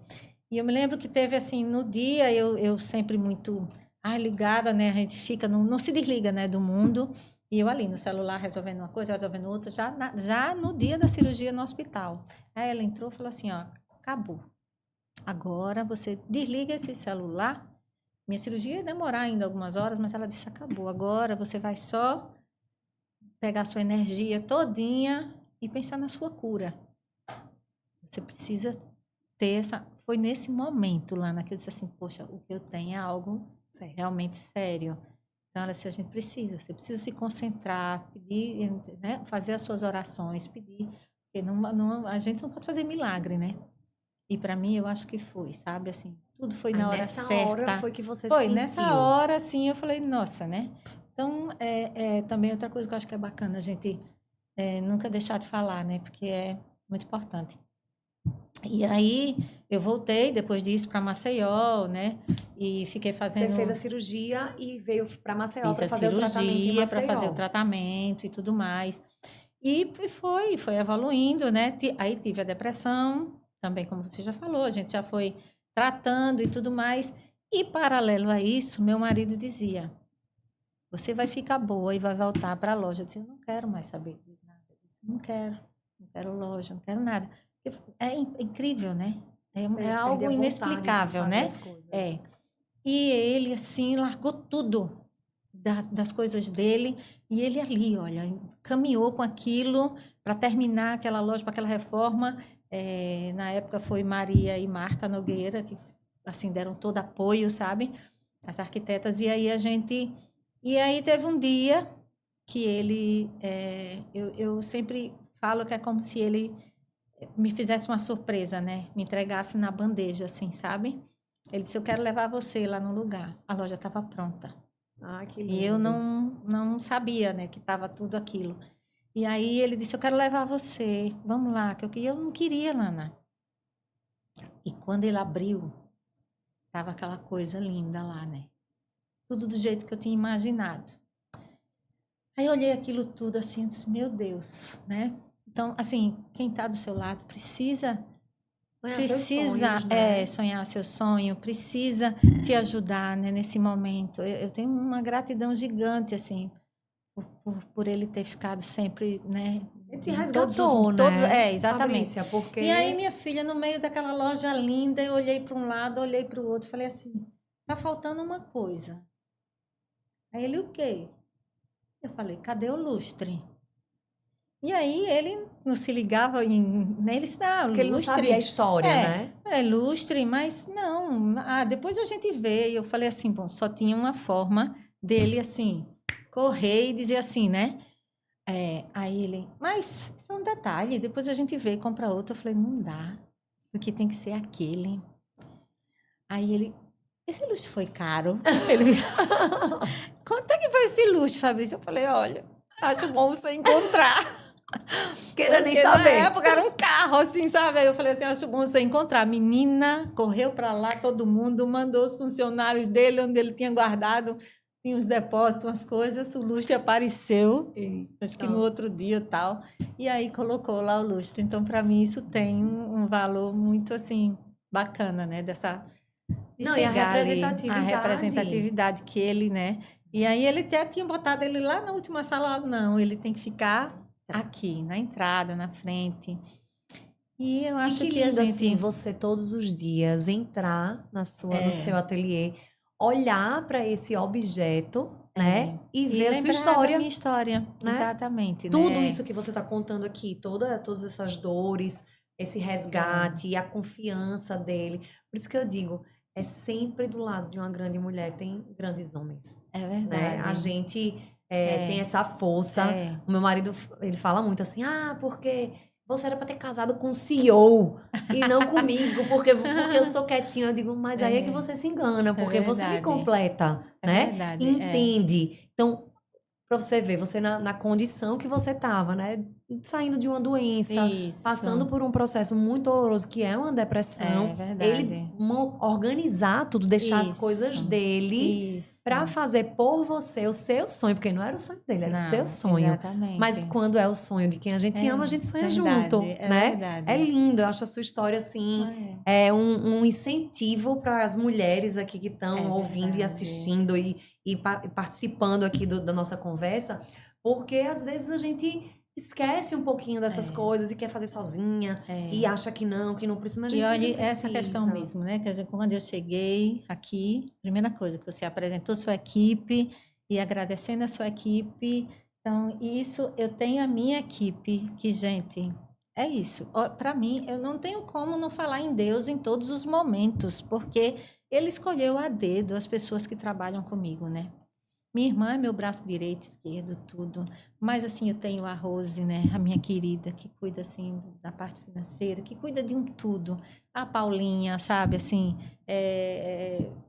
E eu me lembro que teve assim, no dia, eu sempre muito ligada, né? A gente fica, não se desliga, né, do mundo. E eu ali no celular resolvendo uma coisa, resolvendo outra, já no dia da cirurgia no hospital. Aí ela entrou e falou assim, ó, acabou. Agora você desliga esse celular. Minha cirurgia ia demorar ainda algumas horas, mas ela disse, acabou. Agora você vai só pegar a sua energia todinha e pensar na sua cura. Você precisa ter essa. Foi nesse momento, Lana, que eu disse assim: poxa, o que eu tenho é algo realmente sério. Então, ela disse: a gente precisa, você precisa se concentrar, pedir, né? Fazer as suas orações, pedir. Porque a gente não pode fazer milagre, né? E para mim, eu acho que foi, sabe? Assim, tudo foi Aí na hora nessa hora certa. foi que você Foi, nessa sentiu. hora, assim, eu falei: nossa, né? Então, também outra coisa que eu acho que é bacana a gente nunca deixar de falar, né? Porque é muito importante. E aí eu voltei depois disso para Maceió, né? E fiquei Você fez a fazendo, cirurgia e veio para Maceió fiz para a fazer o tratamento em cirurgia para fazer o Maceió. tratamento e tudo mais. E foi evoluindo, né? Aí tive a depressão, também como você já falou, a gente já foi tratando e tudo mais. E paralelo a isso, meu marido dizia: "Você vai ficar boa e vai voltar para a loja". Eu disse: "Eu não quero mais saber de nada disso. Não quero loja, não quero nada". É incrível, né? É Você perde algo a vontade de inexplicável, fazer né? as coisas. É. E ele, assim, largou tudo das coisas dele. E ele ali, olha, caminhou com aquilo para terminar aquela loja, para aquela reforma. Na época foi Maria e Marta Nogueira, que, assim, deram todo apoio, sabe? As arquitetas. E aí teve um dia que ele... eu sempre falo que é como se ele me fizesse uma surpresa, né? Me entregasse na bandeja, assim, sabe? Ele disse, eu quero levar você lá no lugar. A loja estava pronta. Ah, que E eu lindo. não sabia, né, que estava tudo aquilo. E aí ele disse, eu quero levar você. Vamos lá, eu não queria, Lana. E quando ele abriu, estava aquela coisa linda lá, né? Tudo do jeito que eu tinha imaginado. Aí eu olhei aquilo tudo assim, e disse, meu Deus, né? Então, assim, quem está do seu lado precisa Sonhar seus sonhos, sonhar seu sonho, precisa te ajudar, né, nesse momento. Eu tenho uma gratidão gigante, assim, por ele ter ficado sempre, né? Ele te resgatou, né? Exatamente. Fabrícia, porque... E aí, minha filha, no meio daquela loja linda, eu olhei para um lado, olhei para o outro, falei assim, tá faltando uma coisa. Aí ele, o quê? Eu falei, cadê o lustre? E aí ele não se ligava né? Ele disse, Porque ele não sabia a história, né? Lustre, mas não. Depois a gente vê. E eu falei assim, bom, só tinha uma forma dele, assim, correr e dizer assim, né? Aí ele, mas isso é um detalhe, depois a gente vê e compra outro. Eu falei, não dá, porque tem que ser aquele. Aí ele, esse lustre foi caro? Ele, quanto é que foi esse lustre, Fabrício? Eu falei, olha, acho bom você encontrar. Queira nem Porque saber. na época era um carro, assim, sabe? Aí eu falei assim, acho bom você encontrar. A menina correu para lá, todo mundo, mandou os funcionários dele, onde ele tinha guardado, tinha os depósitos, umas coisas, o lustre apareceu, acho que no outro dia e tal, e aí colocou lá o lustre. Então, para mim, isso tem um valor muito, assim, bacana, né? De Não, e a chegar ali, representatividade. a representatividade que ele, né? E aí ele até tinha botado ele lá na última sala, não, ele tem que ficar aqui, na entrada, na frente. E eu acho que que a lindo, gente... assim, você todos os dias entrar no seu ateliê, olhar para esse objeto, né? E ver a sua lembrar história, da minha história, né? exatamente, Tudo né? isso que você está contando aqui, todas essas dores, esse resgate e a confiança dele. Por isso que eu digo, é sempre do lado de uma grande mulher, tem grandes homens, É né? verdade. A gente tem essa força. O meu marido, ele fala muito assim, porque você era para ter casado com o CEO e não comigo, porque eu sou quietinha. Eu digo, mas aí é que você se engana, porque você me completa, né? Verdade, Entende. Então, para você ver, você na condição que você estava, né? Saindo de uma doença, Isso. passando por um processo muito doloroso, que é uma depressão. É verdade. Ele organizar tudo, deixar as coisas dele para fazer por você o seu sonho, porque não era o sonho dele, era o seu sonho. Exatamente. Mas quando é o sonho de quem a gente ama, a gente sonha junto, né? Verdade. É lindo, eu acho a sua história assim, é um incentivo para as mulheres aqui que estão ouvindo e assistindo e participando aqui da nossa conversa, porque às vezes a gente esquece um pouquinho dessas coisas e quer fazer sozinha e acha que não precisa, mas a gente sempre precisa. Essa questão mesmo, né? Que quando eu cheguei aqui, primeira coisa que você apresentou sua equipe e agradecendo a sua equipe. Então, isso, eu tenho a minha equipe, que, gente, é isso. Para mim, eu não tenho como não falar em Deus em todos os momentos, porque Ele escolheu a dedo as pessoas que trabalham comigo, né? Minha irmã é meu braço direito, esquerdo, tudo. Mas, assim, eu tenho a Rose, né? A minha querida, que cuida, assim, da parte financeira, que cuida de um tudo. A Paulinha, sabe, assim,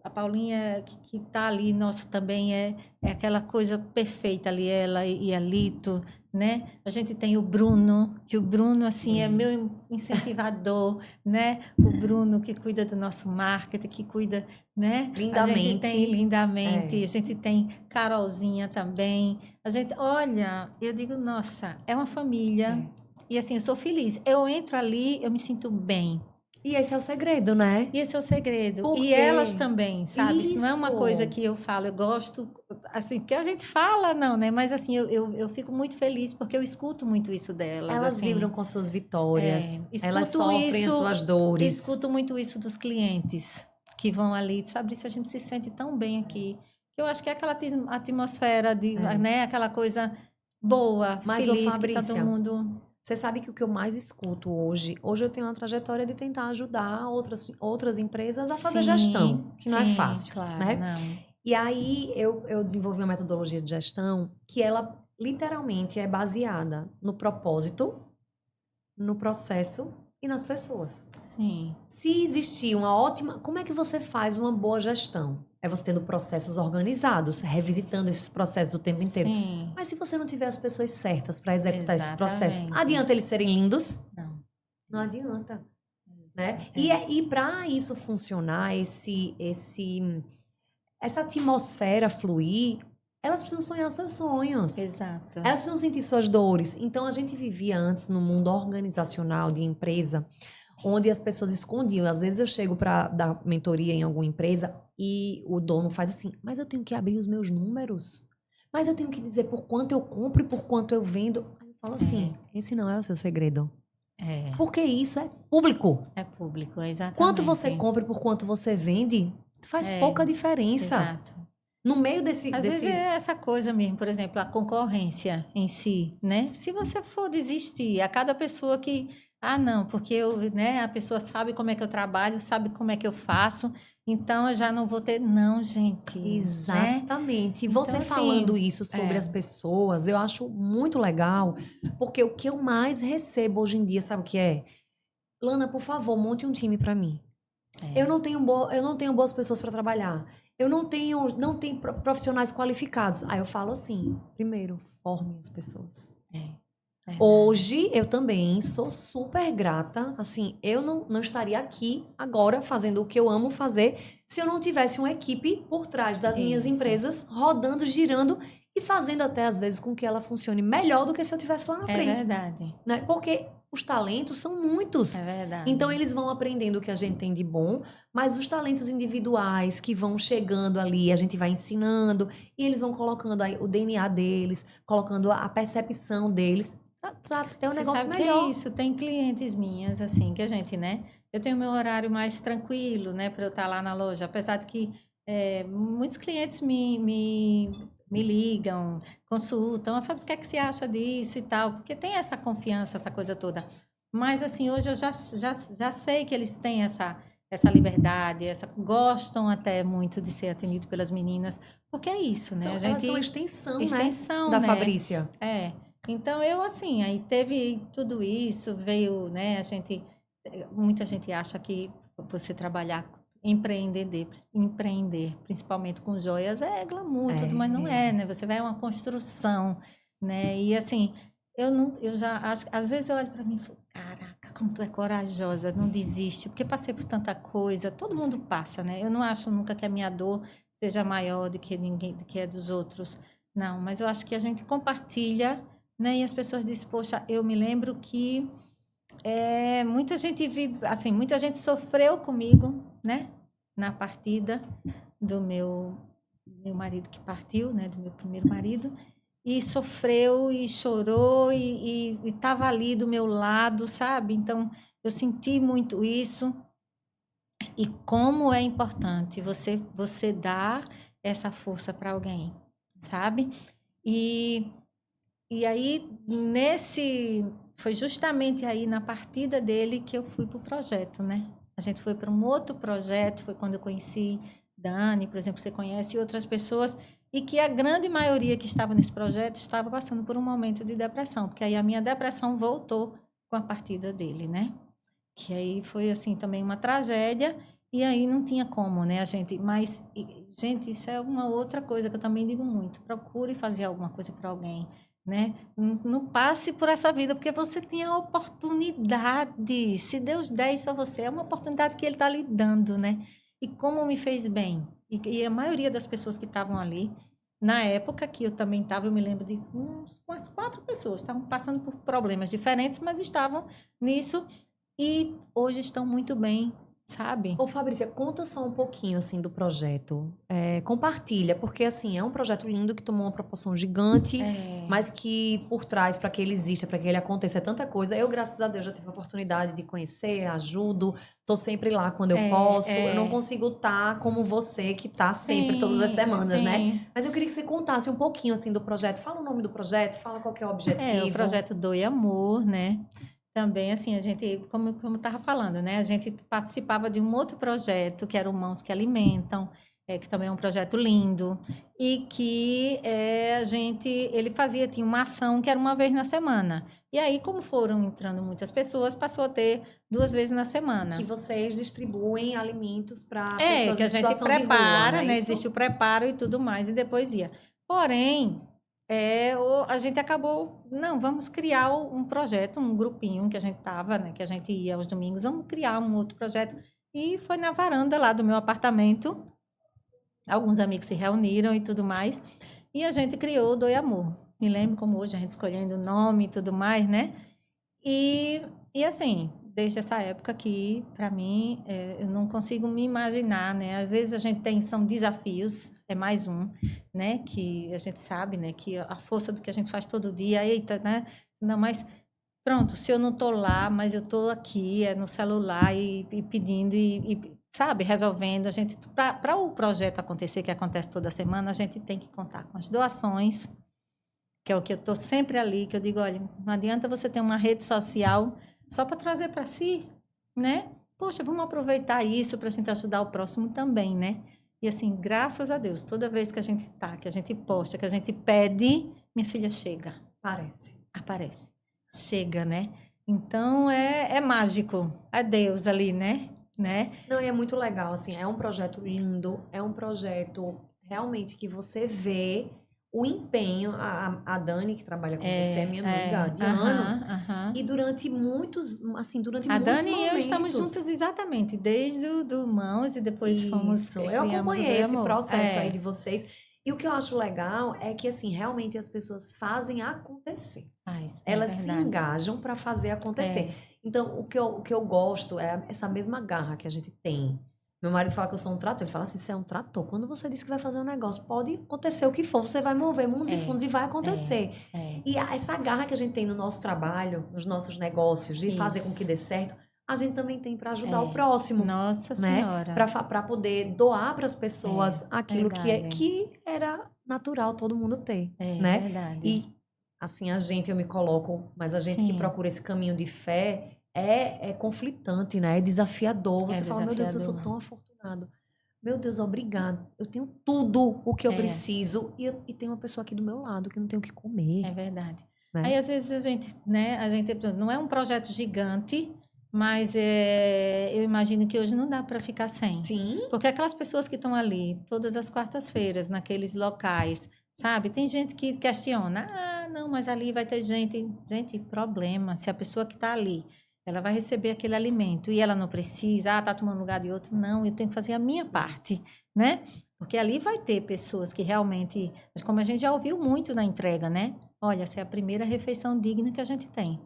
a Paulinha que tá ali, nosso também é aquela coisa perfeita ali, ela e a Lito, né? A gente tem o Bruno, que o Bruno, assim, é meu incentivador, né? O Bruno que cuida do nosso marketing, que cuida, né? Lindamente. A gente tem lindamente, a gente tem Carolzinha também. A gente, olha, eu digo, nossa, é uma família. E assim, eu sou feliz. Eu entro ali, eu me sinto bem. E esse é o segredo, né? E esse é o segredo. Por E quê? elas também, sabe? Isso não é uma coisa que eu falo, eu gosto, assim, porque a gente fala, não, né? Mas assim, eu fico muito feliz porque eu escuto muito isso delas. Elas assim, vibram com suas vitórias. Elas escuto sofrem as suas dores. Escuto muito isso dos clientes. que vão ali. Fabrício, a gente se sente tão bem aqui. Eu acho que é aquela atmosfera de, né, aquela coisa boa, Mas, ô feliz, que todo Fabrícia, mundo... você sabe que o que eu mais escuto hoje eu tenho uma trajetória de tentar ajudar outras empresas a fazer gestão, que não é fácil, claro, né? não. E aí eu desenvolvi uma metodologia de gestão que ela literalmente é baseada no propósito, no processo e nas pessoas. Sim. Se existir uma ótima... Como é que você faz uma boa gestão? É você tendo processos organizados, revisitando esses processos o tempo inteiro. Sim. Mas se você não tiver as pessoas certas para executar esses processos, Exatamente. adianta eles serem lindos? Não. Não adianta, né? É. E para isso funcionar, essa atmosfera fluir, elas precisam sonhar seus sonhos. Exato. Elas precisam sentir suas dores. Então, a gente vivia antes no mundo organizacional de empresa, onde as pessoas escondiam. Às vezes eu chego para dar mentoria em alguma empresa e o dono faz assim, mas eu tenho que abrir os meus números. Mas eu tenho que dizer por quanto eu compro e por quanto eu vendo. Aí eu falo assim, esse não é o seu segredo. É. Porque isso é público. É público, exatamente. Quanto você compra e por quanto você vende, faz pouca diferença. Exato. No meio desse... Às vezes é essa coisa mesmo, por exemplo, a concorrência em si, né? Se você for desistir, a cada pessoa que... Ah, não, porque né, a pessoa sabe como é que eu trabalho, sabe como é que eu faço, então eu já não vou ter... Não, gente. Exatamente. E Né? você Então, falando assim, isso sobre as pessoas, eu acho muito legal, porque o que eu mais recebo hoje em dia, sabe o que é? Lana, por favor, monte um time para mim. Eu não tenho boas pessoas para trabalhar. Eu não tenho profissionais qualificados. Aí eu falo assim, primeiro, forme as pessoas. Hoje, eu também sou super grata. Assim, eu não estaria aqui agora fazendo o que eu amo fazer se eu não tivesse uma equipe por trás das minhas empresas, rodando, girando e fazendo até, às vezes, com que ela funcione melhor do que se eu estivesse lá na frente. É verdade. Né? Porque os talentos são muitos. É verdade. Então, eles vão aprendendo o que a gente tem de bom, mas os talentos individuais que vão chegando ali, a gente vai ensinando, e eles vão colocando aí o DNA deles, colocando a percepção deles, para ter um negócio sabe melhor. Que é isso, tem clientes minhas, assim, que a gente, né? Eu tenho meu horário mais tranquilo, né, para eu estar lá na loja, apesar de que muitos clientes me ligam, consultam, a Fábio, o que é que você acha disso e tal, porque tem essa confiança, essa coisa toda. Mas, assim, hoje eu já sei que eles têm essa liberdade, gostam até muito de ser atendido pelas meninas, porque é isso, né? Elas são a extensão, extensão, da né? Fabrícia. Então, eu, assim, aí teve tudo isso, veio, né, muita gente acha que você trabalhar, empreender, principalmente com joias, é glamour, tudo, mas não é, né? Você vai uma construção, né? E, assim, eu já acho, às vezes eu olho para mim e falo, caraca, como tu é corajosa, não desiste, porque passei por tanta coisa, todo mundo passa, né? Eu não acho nunca que a minha dor seja maior do que do que a dos outros, não, mas eu acho que a gente compartilha, né? E as pessoas dizem, poxa, eu me lembro que muita gente assim, muita gente sofreu comigo, né? Na partida do meu marido que partiu, né? Do meu primeiro marido, e sofreu e chorou e estava ali do meu lado, sabe? Então eu senti muito isso e como é importante você dar essa força para alguém, sabe? E aí, foi justamente aí na partida dele que eu fui para o projeto, né? A gente foi para um outro projeto, foi quando eu conheci Dani, por exemplo, você conhece, e outras pessoas, e que a grande maioria que estava nesse projeto estava passando por um momento de depressão, porque aí a minha depressão voltou com a partida dele, né? Que aí foi, assim, também uma tragédia, e aí não tinha como, né? Gente, isso é uma outra coisa que eu também digo muito, procure fazer alguma coisa para alguém, né? Não passe por essa vida, porque você tem a oportunidade. Se Deus der isso a você, é uma oportunidade que Ele está lhe dando, né? E como me fez bem. E a maioria das pessoas que estavam ali, na época que eu também estava, eu me lembro de umas 4 pessoas, estavam passando por problemas diferentes, mas estavam nisso e hoje estão muito bem, sabe? Ô, Fabrícia, conta só um pouquinho, assim, do projeto. Compartilha, porque, assim, é um projeto lindo que tomou uma proporção gigante, mas que por trás, para que ele exista, para que ele aconteça, é tanta coisa. Eu, graças a Deus, já tive a oportunidade de conhecer, ajudo, tô sempre lá quando eu posso. Eu não consigo estar como você, que tá sempre, todas as semanas, né? Sim. Mas eu queria que você contasse um pouquinho, assim, do projeto. Fala o nome do projeto, fala qual que é o objetivo. O projeto Doe Amor, né? Também, assim, a gente, como eu estava falando, né? A gente participava de um outro projeto, que era o Mãos que Alimentam, que também é um projeto lindo, e que ele tinha uma ação que era uma vez na semana. E aí, como foram entrando muitas pessoas, passou a ter 2 vezes na semana. Que vocês distribuem alimentos para pessoas Que a em gente situação de rua, prepara, não é né? isso? Existe o preparo e tudo mais, e depois ia. Porém, a gente acabou, não, vamos criar um projeto, um grupinho que a gente estava, né? Que a gente ia aos domingos, vamos criar um outro projeto. E foi na varanda lá do meu apartamento. Alguns amigos se reuniram e tudo mais. E a gente criou o Doe Amor. Me lembro como hoje a gente escolhendo o nome e tudo mais, né? E assim, desde essa época que, para mim, eu não consigo me imaginar, né? Às vezes a gente são desafios, é mais um, né? Que a gente sabe, né? Que a força do que a gente faz todo dia, eita, né? Não, mas pronto, se eu não estou lá, mas eu estou aqui, no celular e pedindo sabe, resolvendo. A gente, para o projeto acontecer, que acontece toda semana, a gente tem que contar com as doações, que é o que eu estou sempre ali, que eu digo, olha, não adianta você ter uma rede social só para trazer para si, né? Poxa, vamos aproveitar isso para a gente ajudar o próximo também, né? E assim, graças a Deus, toda vez que a gente que a gente posta, que a gente pede, minha filha chega. Aparece. Chega, né? Então, é mágico. É Deus ali, né? Não, e é muito legal, assim, é um projeto lindo, é um projeto realmente que você vê o empenho. A Dani, que trabalha com você, é minha amiga de anos, e durante muitos, assim, durante A muitos Dani e eu estamos momentos. juntas exatamente, desde o do Mãos e depois Isso, eu criamos o acompanhei Doe esse Amor. processo aí de vocês. E o que eu acho legal é que, assim, realmente as pessoas fazem acontecer. Elas se verdade. engajam para fazer acontecer. Então, o que eu gosto é essa mesma garra que a gente tem. Meu marido fala que eu sou um trator. Ele fala assim: você é um trator. Quando você diz que vai fazer um negócio, pode acontecer o que for, você vai mover mundos e fundos e vai acontecer. E essa garra que a gente tem no nosso trabalho, nos nossos negócios, de fazer com que dê certo, a gente também tem para ajudar o próximo. Nossa né? Senhora. Para poder doar para as pessoas aquilo verdade. que era natural todo mundo ter, né? Verdade. E assim, eu me coloco, mas a gente que Sim. procura esse caminho de fé é conflitante, né? É desafiador. Você fala, meu Deus, eu sou tão afortunado. Meu Deus, obrigado. Eu tenho tudo o que eu preciso e tem uma pessoa aqui do meu lado que não tem o que comer. É verdade. Né? Aí, às vezes, a gente não é um projeto gigante, mas eu imagino que hoje não dá para ficar sem. Sim. Porque aquelas pessoas que estão ali todas as quartas-feiras, naqueles locais, sabe? Tem gente que questiona, não, mas ali vai ter gente. Gente, problema. Se a pessoa que está ali, ela vai receber aquele alimento e ela não precisa, está tomando lugar de outro, não, eu tenho que fazer a minha parte, né? Porque ali vai ter pessoas que realmente, como a gente já ouviu muito na entrega, né? Olha, essa é a primeira refeição digna que a gente tem.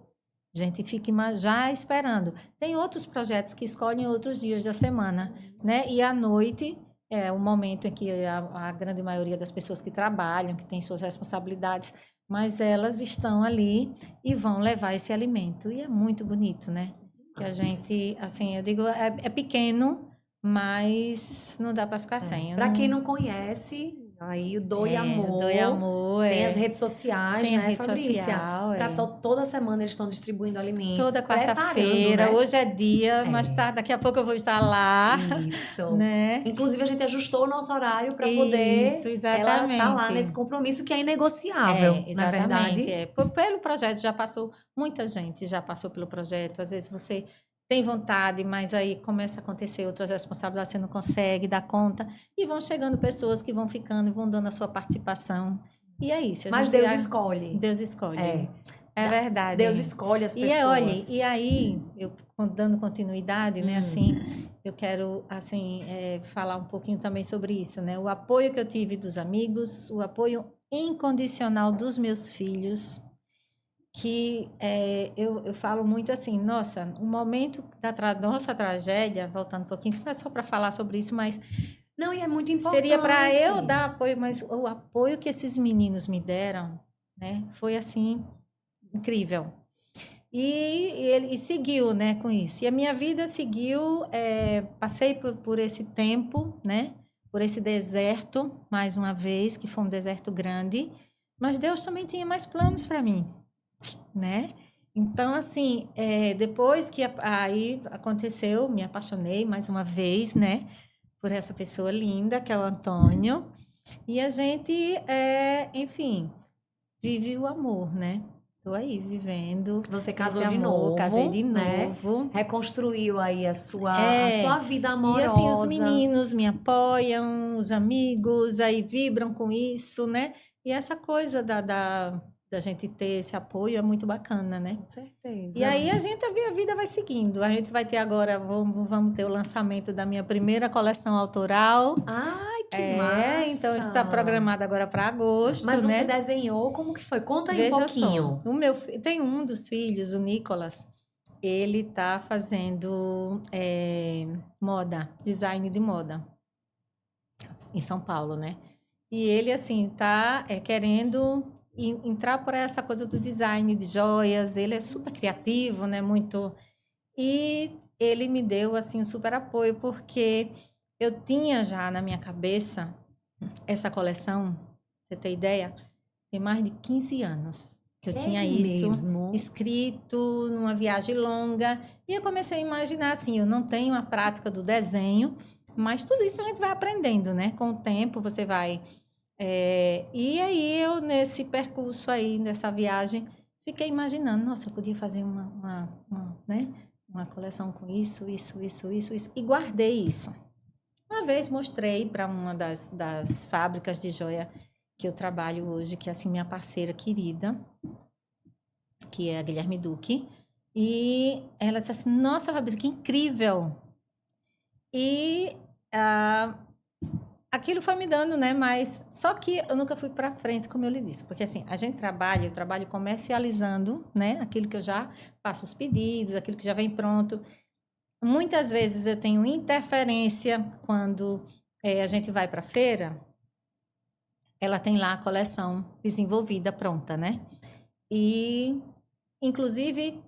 A gente fica já esperando. Tem outros projetos que escolhem outros dias da semana, né? E à noite é o momento em que a grande maioria das pessoas que trabalham, que têm suas responsabilidades, mas elas estão ali e vão levar esse alimento. E é muito bonito, né? Que a gente, assim, eu digo, é pequeno, mas não dá para ficar sem. Para quem não conhece, aí o Doe Amor. Doe Amor. Tem as redes sociais, tem né, a rede Fabrícia? social. Toda semana eles estão distribuindo alimentos. Toda quarta-feira. Né? Hoje é dia, mas daqui a pouco eu vou estar lá. Isso. Né? Inclusive, a gente ajustou o nosso horário para poder. Isso, exatamente. Ela tá lá nesse compromisso que é inegociável. Exatamente. Na verdade. Pelo projeto já passou, muita gente já passou pelo projeto. Às vezes você tem vontade, mas aí começa a acontecer outras responsabilidades, você não consegue dar conta. E vão chegando pessoas que vão ficando e vão dando a sua participação. E é isso. Mas Deus escolhe. Deus escolhe. É verdade. Deus escolhe as pessoas. Olha, e aí, eu dando continuidade, né, assim, eu quero, assim, falar um pouquinho também sobre isso, né? O apoio que eu tive dos amigos, o apoio incondicional dos meus filhos, que eu falo muito assim, nossa, o momento da nossa tragédia, voltando um pouquinho, que não é só para falar sobre isso, mas Não, e é muito importante. seria para eu dar apoio, mas o apoio que esses meninos me deram, né, foi assim, incrível. E ele seguiu, né, com isso. E a minha vida seguiu, passei por esse tempo, né, por esse deserto, mais uma vez, que foi um deserto grande, mas Deus também tinha mais planos para mim, né? Então, assim, depois que aí aconteceu, me apaixonei mais uma vez, né, por essa pessoa linda, que é o Antônio, e a gente, enfim, vive o amor, né? Tô aí vivendo. Você casou esse de amor, novo, casei de né? novo. Reconstruiu aí a sua vida E assim, os amorosa. meninos me apoiam, os amigos aí vibram com isso, né? E essa coisa da gente ter esse apoio é muito bacana, né? Com certeza. E aí a vida vai seguindo. A gente vai ter agora, vamos ter o lançamento da minha primeira coleção autoral. Ai, que massa! Então está programado agora para agosto, Mas você né? desenhou, como que foi? Conta aí um Veja pouquinho. só, tem um dos filhos, o Nicolas, ele está fazendo moda, design de moda, em São Paulo, né? E ele, assim, está querendo entrar por essa coisa do design de joias. Ele é super criativo, né? Muito. E ele me deu, assim, um super apoio, porque eu tinha já na minha cabeça essa coleção, pra você ter ideia, tem mais de 15 anos que eu tinha isso mesmo? escrito numa viagem longa. E eu comecei a imaginar assim, eu não tenho a prática do desenho, mas tudo isso a gente vai aprendendo, né? Com o tempo você vai. E aí eu, nesse percurso aí, nessa viagem, fiquei imaginando, nossa, eu podia fazer né? Uma coleção com isso, e guardei isso. Uma vez mostrei para uma das fábricas de joia que eu trabalho hoje, que é assim minha parceira querida, que é a Guilherme Duque, e ela disse assim, nossa, Fabrício, que incrível! E aquilo foi me dando, né? Mas só que eu nunca fui para frente, como eu lhe disse, porque assim, eu trabalho comercializando, né? Aquilo que eu já faço os pedidos, aquilo que já vem pronto. Muitas vezes eu tenho interferência quando a gente vai para a feira, ela tem lá a coleção desenvolvida, pronta, né? E, inclusive,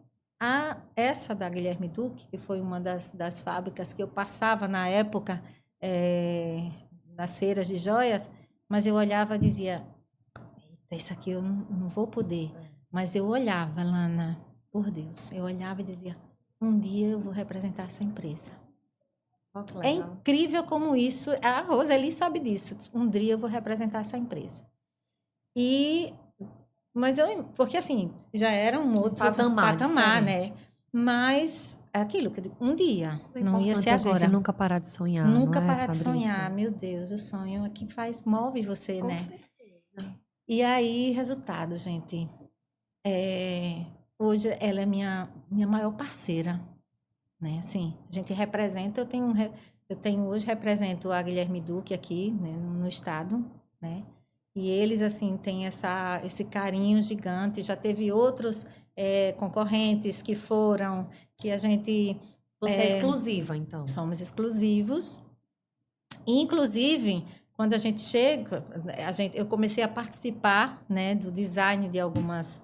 essa da Guilherme Duque, que foi uma das fábricas que eu passava na época, nas feiras de joias, mas eu olhava e dizia, eita, isso aqui eu não vou poder. Mas eu olhava, Lana, por Deus, eu olhava e dizia, um dia eu vou representar essa empresa. É incrível como isso, a Roseli sabe disso, um dia eu vou representar essa empresa. Mas porque assim, já era um outro patamar, né? Mas é aquilo que eu digo, um dia, não ia ser agora. A gente nunca parar de sonhar, nunca não é, parar de Fabrício? sonhar, meu Deus, o sonho é que move você, Com né? certeza. E aí, resultado, gente, hoje ela é minha maior parceira, né? Assim, a gente representa, hoje represento a Guilherme Duque aqui, né, no estado, né? E eles, assim, têm esse carinho gigante. Já teve outros concorrentes que a gente... Você é exclusiva, então? Somos exclusivos. Inclusive, quando a gente chega, eu comecei a participar, né, do design de algumas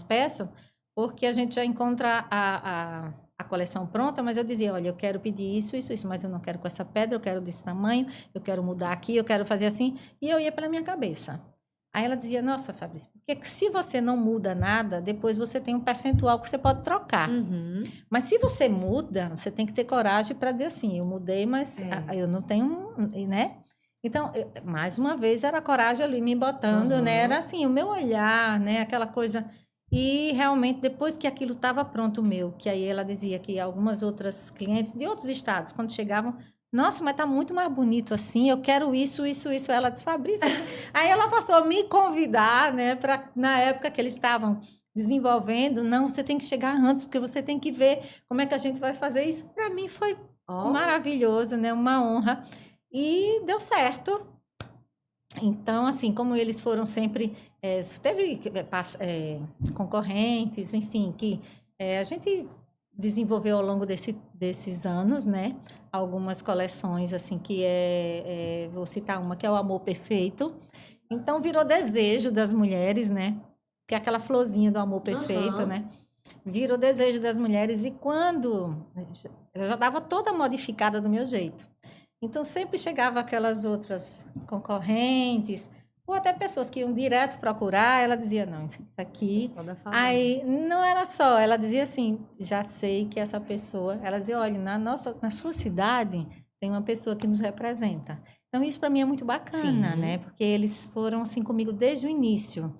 peças, porque a gente já encontra a coleção pronta, mas eu dizia, olha, eu quero pedir isso, mas eu não quero com essa pedra, eu quero desse tamanho, eu quero mudar aqui, eu quero fazer assim, e eu ia pela minha cabeça. Aí ela dizia, nossa, Fabrício, porque se você não muda nada, depois você tem um percentual que você pode trocar. Uhum. Mas se você muda, você tem que ter coragem para dizer assim, eu mudei, mas eu não tenho, né? Então, mais uma vez, era a coragem ali me botando, né? Era assim, o meu olhar, né? Aquela coisa... E realmente, depois que aquilo estava pronto, que aí ela dizia que algumas outras clientes de outros estados, quando chegavam, nossa, mas tá muito mais bonito assim, eu quero isso. Ela disse, Fabrício. Aí ela passou a me convidar, né, na época que eles estavam desenvolvendo, não, você tem que chegar antes, porque você tem que ver como é que a gente vai fazer isso. Para mim foi maravilhoso, né, uma honra. E deu certo. Então, assim, como eles foram sempre... teve concorrentes, enfim, que a gente desenvolveu ao longo desses anos, né? Algumas coleções, assim, que vou citar uma, que é o Amor Perfeito. Então, virou desejo das mulheres, né? Que é aquela florzinha do amor perfeito, né? Virou desejo das mulheres. E quando... Eu já estava toda modificada do meu jeito. Então, sempre chegava aquelas outras concorrentes, ou até pessoas que iam direto procurar, ela dizia, não, isso aqui... Aí, não era só, ela dizia assim, já sei que essa pessoa... Ela dizia, olha, na sua cidade tem uma pessoa que nos representa. Então, isso para mim é muito bacana, Sim. né? Porque eles foram assim comigo desde o início.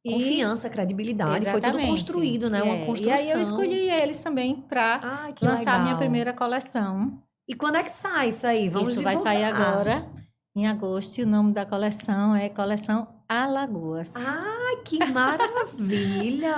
Confiança, credibilidade, foi tudo construído, né? Uma construção. E aí eu escolhi eles também para lançar a minha primeira coleção. E quando é que sai isso aí? Vamos divulgar. Isso vai sair agora, em agosto, e o nome da coleção é Coleção Alagoas. Ah, que maravilha!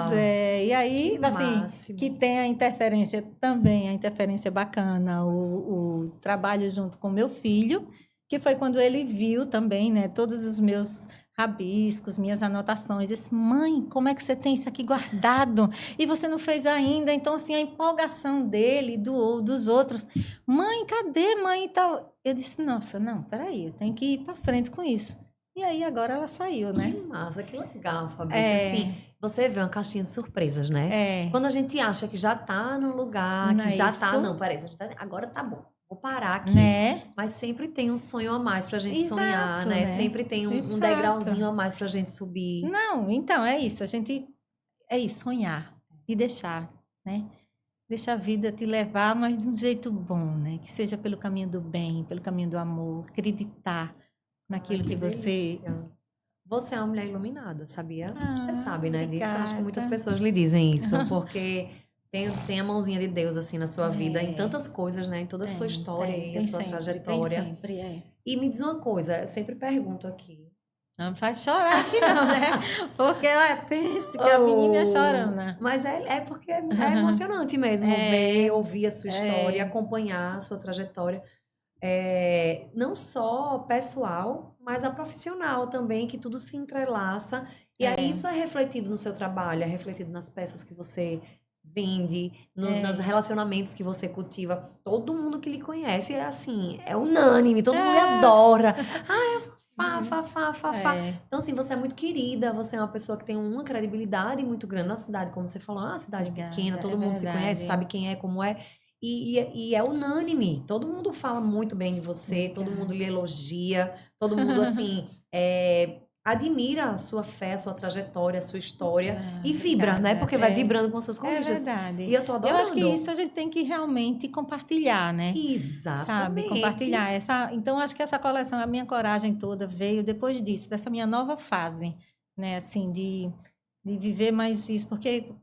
Pois é, e aí, que assim, máximo. Que tem a interferência também, a interferência bacana, o trabalho junto com meu filho, que foi quando ele viu também, né, todos os meus rabiscos, minhas anotações. Disse, mãe, como é que você tem isso aqui guardado? E você não fez ainda? Então, assim, a empolgação dele, dos outros. Mãe, cadê, mãe? E tal. Eu disse, nossa, não, peraí, eu tenho que ir para frente com isso. E aí, agora ela saiu, né? Que massa, que legal, Fabrícia. Assim, você vê uma caixinha de surpresas, né? Quando a gente acha que já tá no lugar, que já tá... Não, peraí, agora tá bom. Vou parar aqui. Né? Mas sempre tem um sonho a mais pra gente sonhar, né? Sempre tem um degrauzinho a mais pra gente subir. Não, então, é isso. É isso, sonhar e deixar, né? Deixa a vida te levar, mas de um jeito bom, né? Que seja pelo caminho do bem, pelo caminho do amor. Acreditar naquilo que você... Você é uma mulher iluminada, sabia? Você sabe, né, obrigada. disso? Acho que muitas pessoas lhe dizem isso, porque... Tem a mãozinha de Deus, assim, na sua vida, em tantas coisas, né? Em toda a sua história e a sua trajetória. Tem sempre, E me diz uma coisa, eu sempre pergunto aqui. Não faz chorar aqui não, né? Porque, pense que a menina é chorando. Mas porque é emocionante mesmo ver, ouvir a sua história, acompanhar a sua trajetória. Não só pessoal, mas a profissional também, que tudo se entrelaça. E aí isso é refletido no seu trabalho, é refletido nas peças que você... vende, nos relacionamentos que você cultiva. Todo mundo que lhe conhece é assim, é unânime, todo mundo lhe adora. Então, assim, você é muito querida, você é uma pessoa que tem uma credibilidade muito grande na cidade, como você falou, é uma cidade pequena, todo mundo se conhece, sabe quem é, como é. E é unânime, todo mundo fala muito bem de você, todo mundo lhe elogia, todo mundo, assim, admira a sua fé, a sua trajetória, a sua história e vibra, né? Porque vai vibrando com suas conquistas. É verdade. E eu tô adorando. Eu acho que isso a gente tem que realmente compartilhar, né? Exatamente. Sabe? Compartilhar. Então, acho que essa coleção, a minha coragem toda veio depois disso, dessa minha nova fase, né? Assim, de viver mais isso. Porque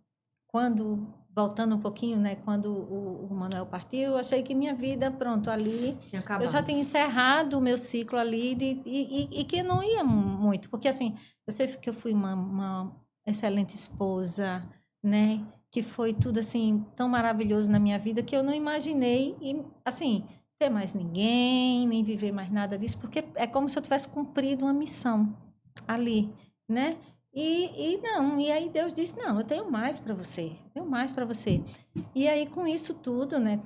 voltando um pouquinho, né? Quando o Manuel partiu, eu achei que minha vida, pronto, ali... Eu já tinha encerrado o meu ciclo ali e que eu não ia muito. Porque, assim, eu sei que eu fui uma excelente esposa, né? Que foi tudo, assim, tão maravilhoso na minha vida que eu não imaginei, assim, ter mais ninguém, nem viver mais nada disso. Porque é como se eu tivesse cumprido uma missão ali, né? E aí Deus disse, não, eu tenho mais para você, eu tenho mais para você. E aí com isso tudo, né,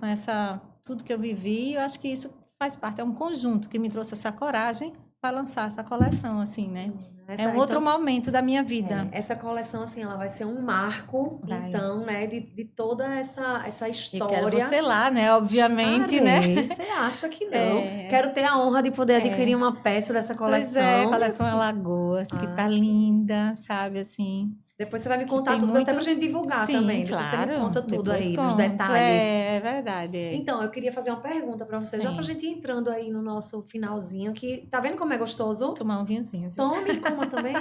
tudo que eu vivi, eu acho que isso faz parte, é um conjunto que me trouxe essa coragem para lançar essa coleção, assim, né? É um outro momento da minha vida. Essa coleção, assim, ela vai ser um marco, então, né, de toda essa história. Eu quero você lá, né, obviamente, né? Você acha que não? Quero ter a honra de poder adquirir uma peça dessa coleção. Pois é, coleção Alagoas, que tá linda, sabe, assim... Depois você vai me contar tudo, até pra gente divulgar também. Claro, depois você me conta tudo aí, conto. nos detalhes. É verdade. Então, eu queria fazer uma pergunta pra você, já pra gente ir entrando aí no nosso finalzinho, que tá vendo como é gostoso? Tomar um vinhozinho. Tome, coma também.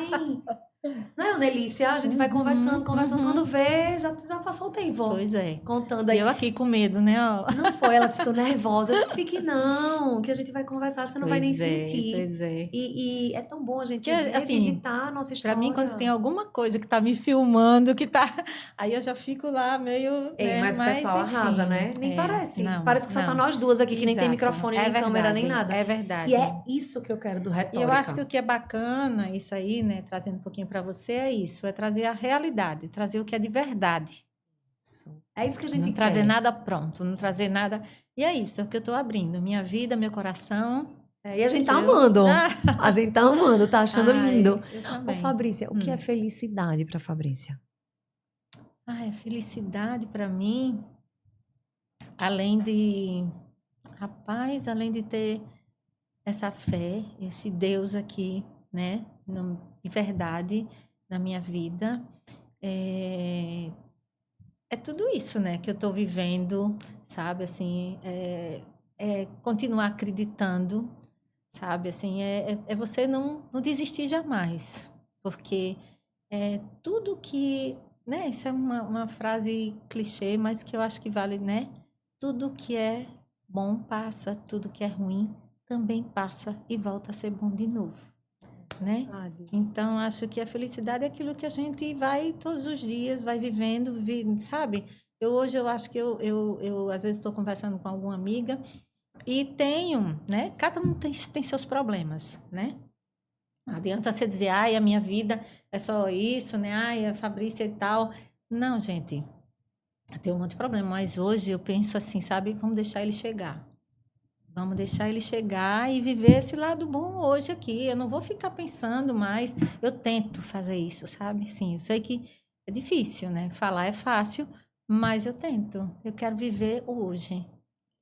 Não é uma delícia? A gente vai conversando, quando vê, já passou o tempo. Pois é. Contando E aí. eu aqui com medo, né? Ó. Não foi, ela disse, tô nervosa. Eu disse, fique não, que a gente vai conversar, você não vai nem sentir. Pois é. E é tão bom a gente Que, assim, revisitar a nossa história. Pra mim, quando tem alguma coisa que tá me filmando, que tá... Aí eu já fico lá meio... Ei, né? mas o pessoal arrasa, né? Nem parece. Não, Parece que só tá nós duas aqui, que nem tem Exato. microfone, nem verdade, câmera, nem nada. É verdade. E é isso que eu quero do Retórica. E eu acho que o que é bacana, isso aí, né? Trazendo um pouquinho para você, é isso. É trazer a realidade, trazer o que é de verdade. Isso. É isso que a gente não quer. Trazer nada pronto, não trazer nada... E é isso, é o que eu tô abrindo. Minha vida, meu coração... E a gente tá amando. A gente tá amando, tá achando lindo. Eu também. Ô, Fabrícia, o que é felicidade para Fabrícia? Felicidade para mim, além de... Rapaz, além de ter essa fé, esse Deus aqui, né? De verdade, na minha vida, é tudo isso, né? Que eu tô vivendo, sabe? Assim, continuar acreditando, sabe? Assim, é você não desistir jamais, porque tudo que, né? Isso é uma frase clichê, mas que eu acho que vale, né? Tudo que é bom passa, tudo que é ruim também passa e volta a ser bom de novo, né? Então, acho que a felicidade é aquilo que a gente vai todos os dias, vai vivendo, sabe? Hoje eu acho que eu às vezes estou conversando com alguma amiga e tenho, né? Cada um tem seus problemas, né? Não adianta você dizer, a minha vida é só isso, né? A Fabrícia e tal. Não, gente, eu tenho um monte de problema, mas hoje eu penso assim, sabe? Vamos deixar ele chegar. Vamos deixar ele chegar e viver esse lado bom hoje aqui. Eu não vou ficar pensando mais. Eu tento fazer isso, sabe? Sim, eu sei que é difícil, né? Falar é fácil, mas eu tento. Eu quero viver o hoje.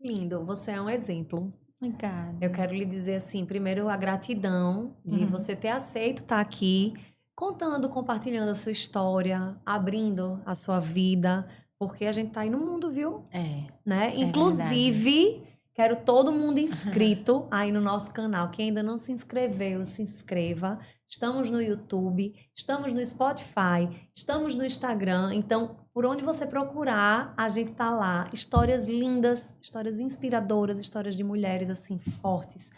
Lindo, você é um exemplo. Obrigada. Eu quero lhe dizer assim, primeiro a gratidão de você ter aceito estar aqui, contando, compartilhando a sua história, abrindo a sua vida, porque a gente tá aí no mundo, viu? Né? Inclusive, quero todo mundo inscrito aí no nosso canal. Quem ainda não se inscreveu, se inscreva. Estamos no YouTube, estamos no Spotify, estamos no Instagram. Então, por onde você procurar, a gente tá lá. Histórias lindas, histórias inspiradoras, histórias de mulheres, assim, fortes.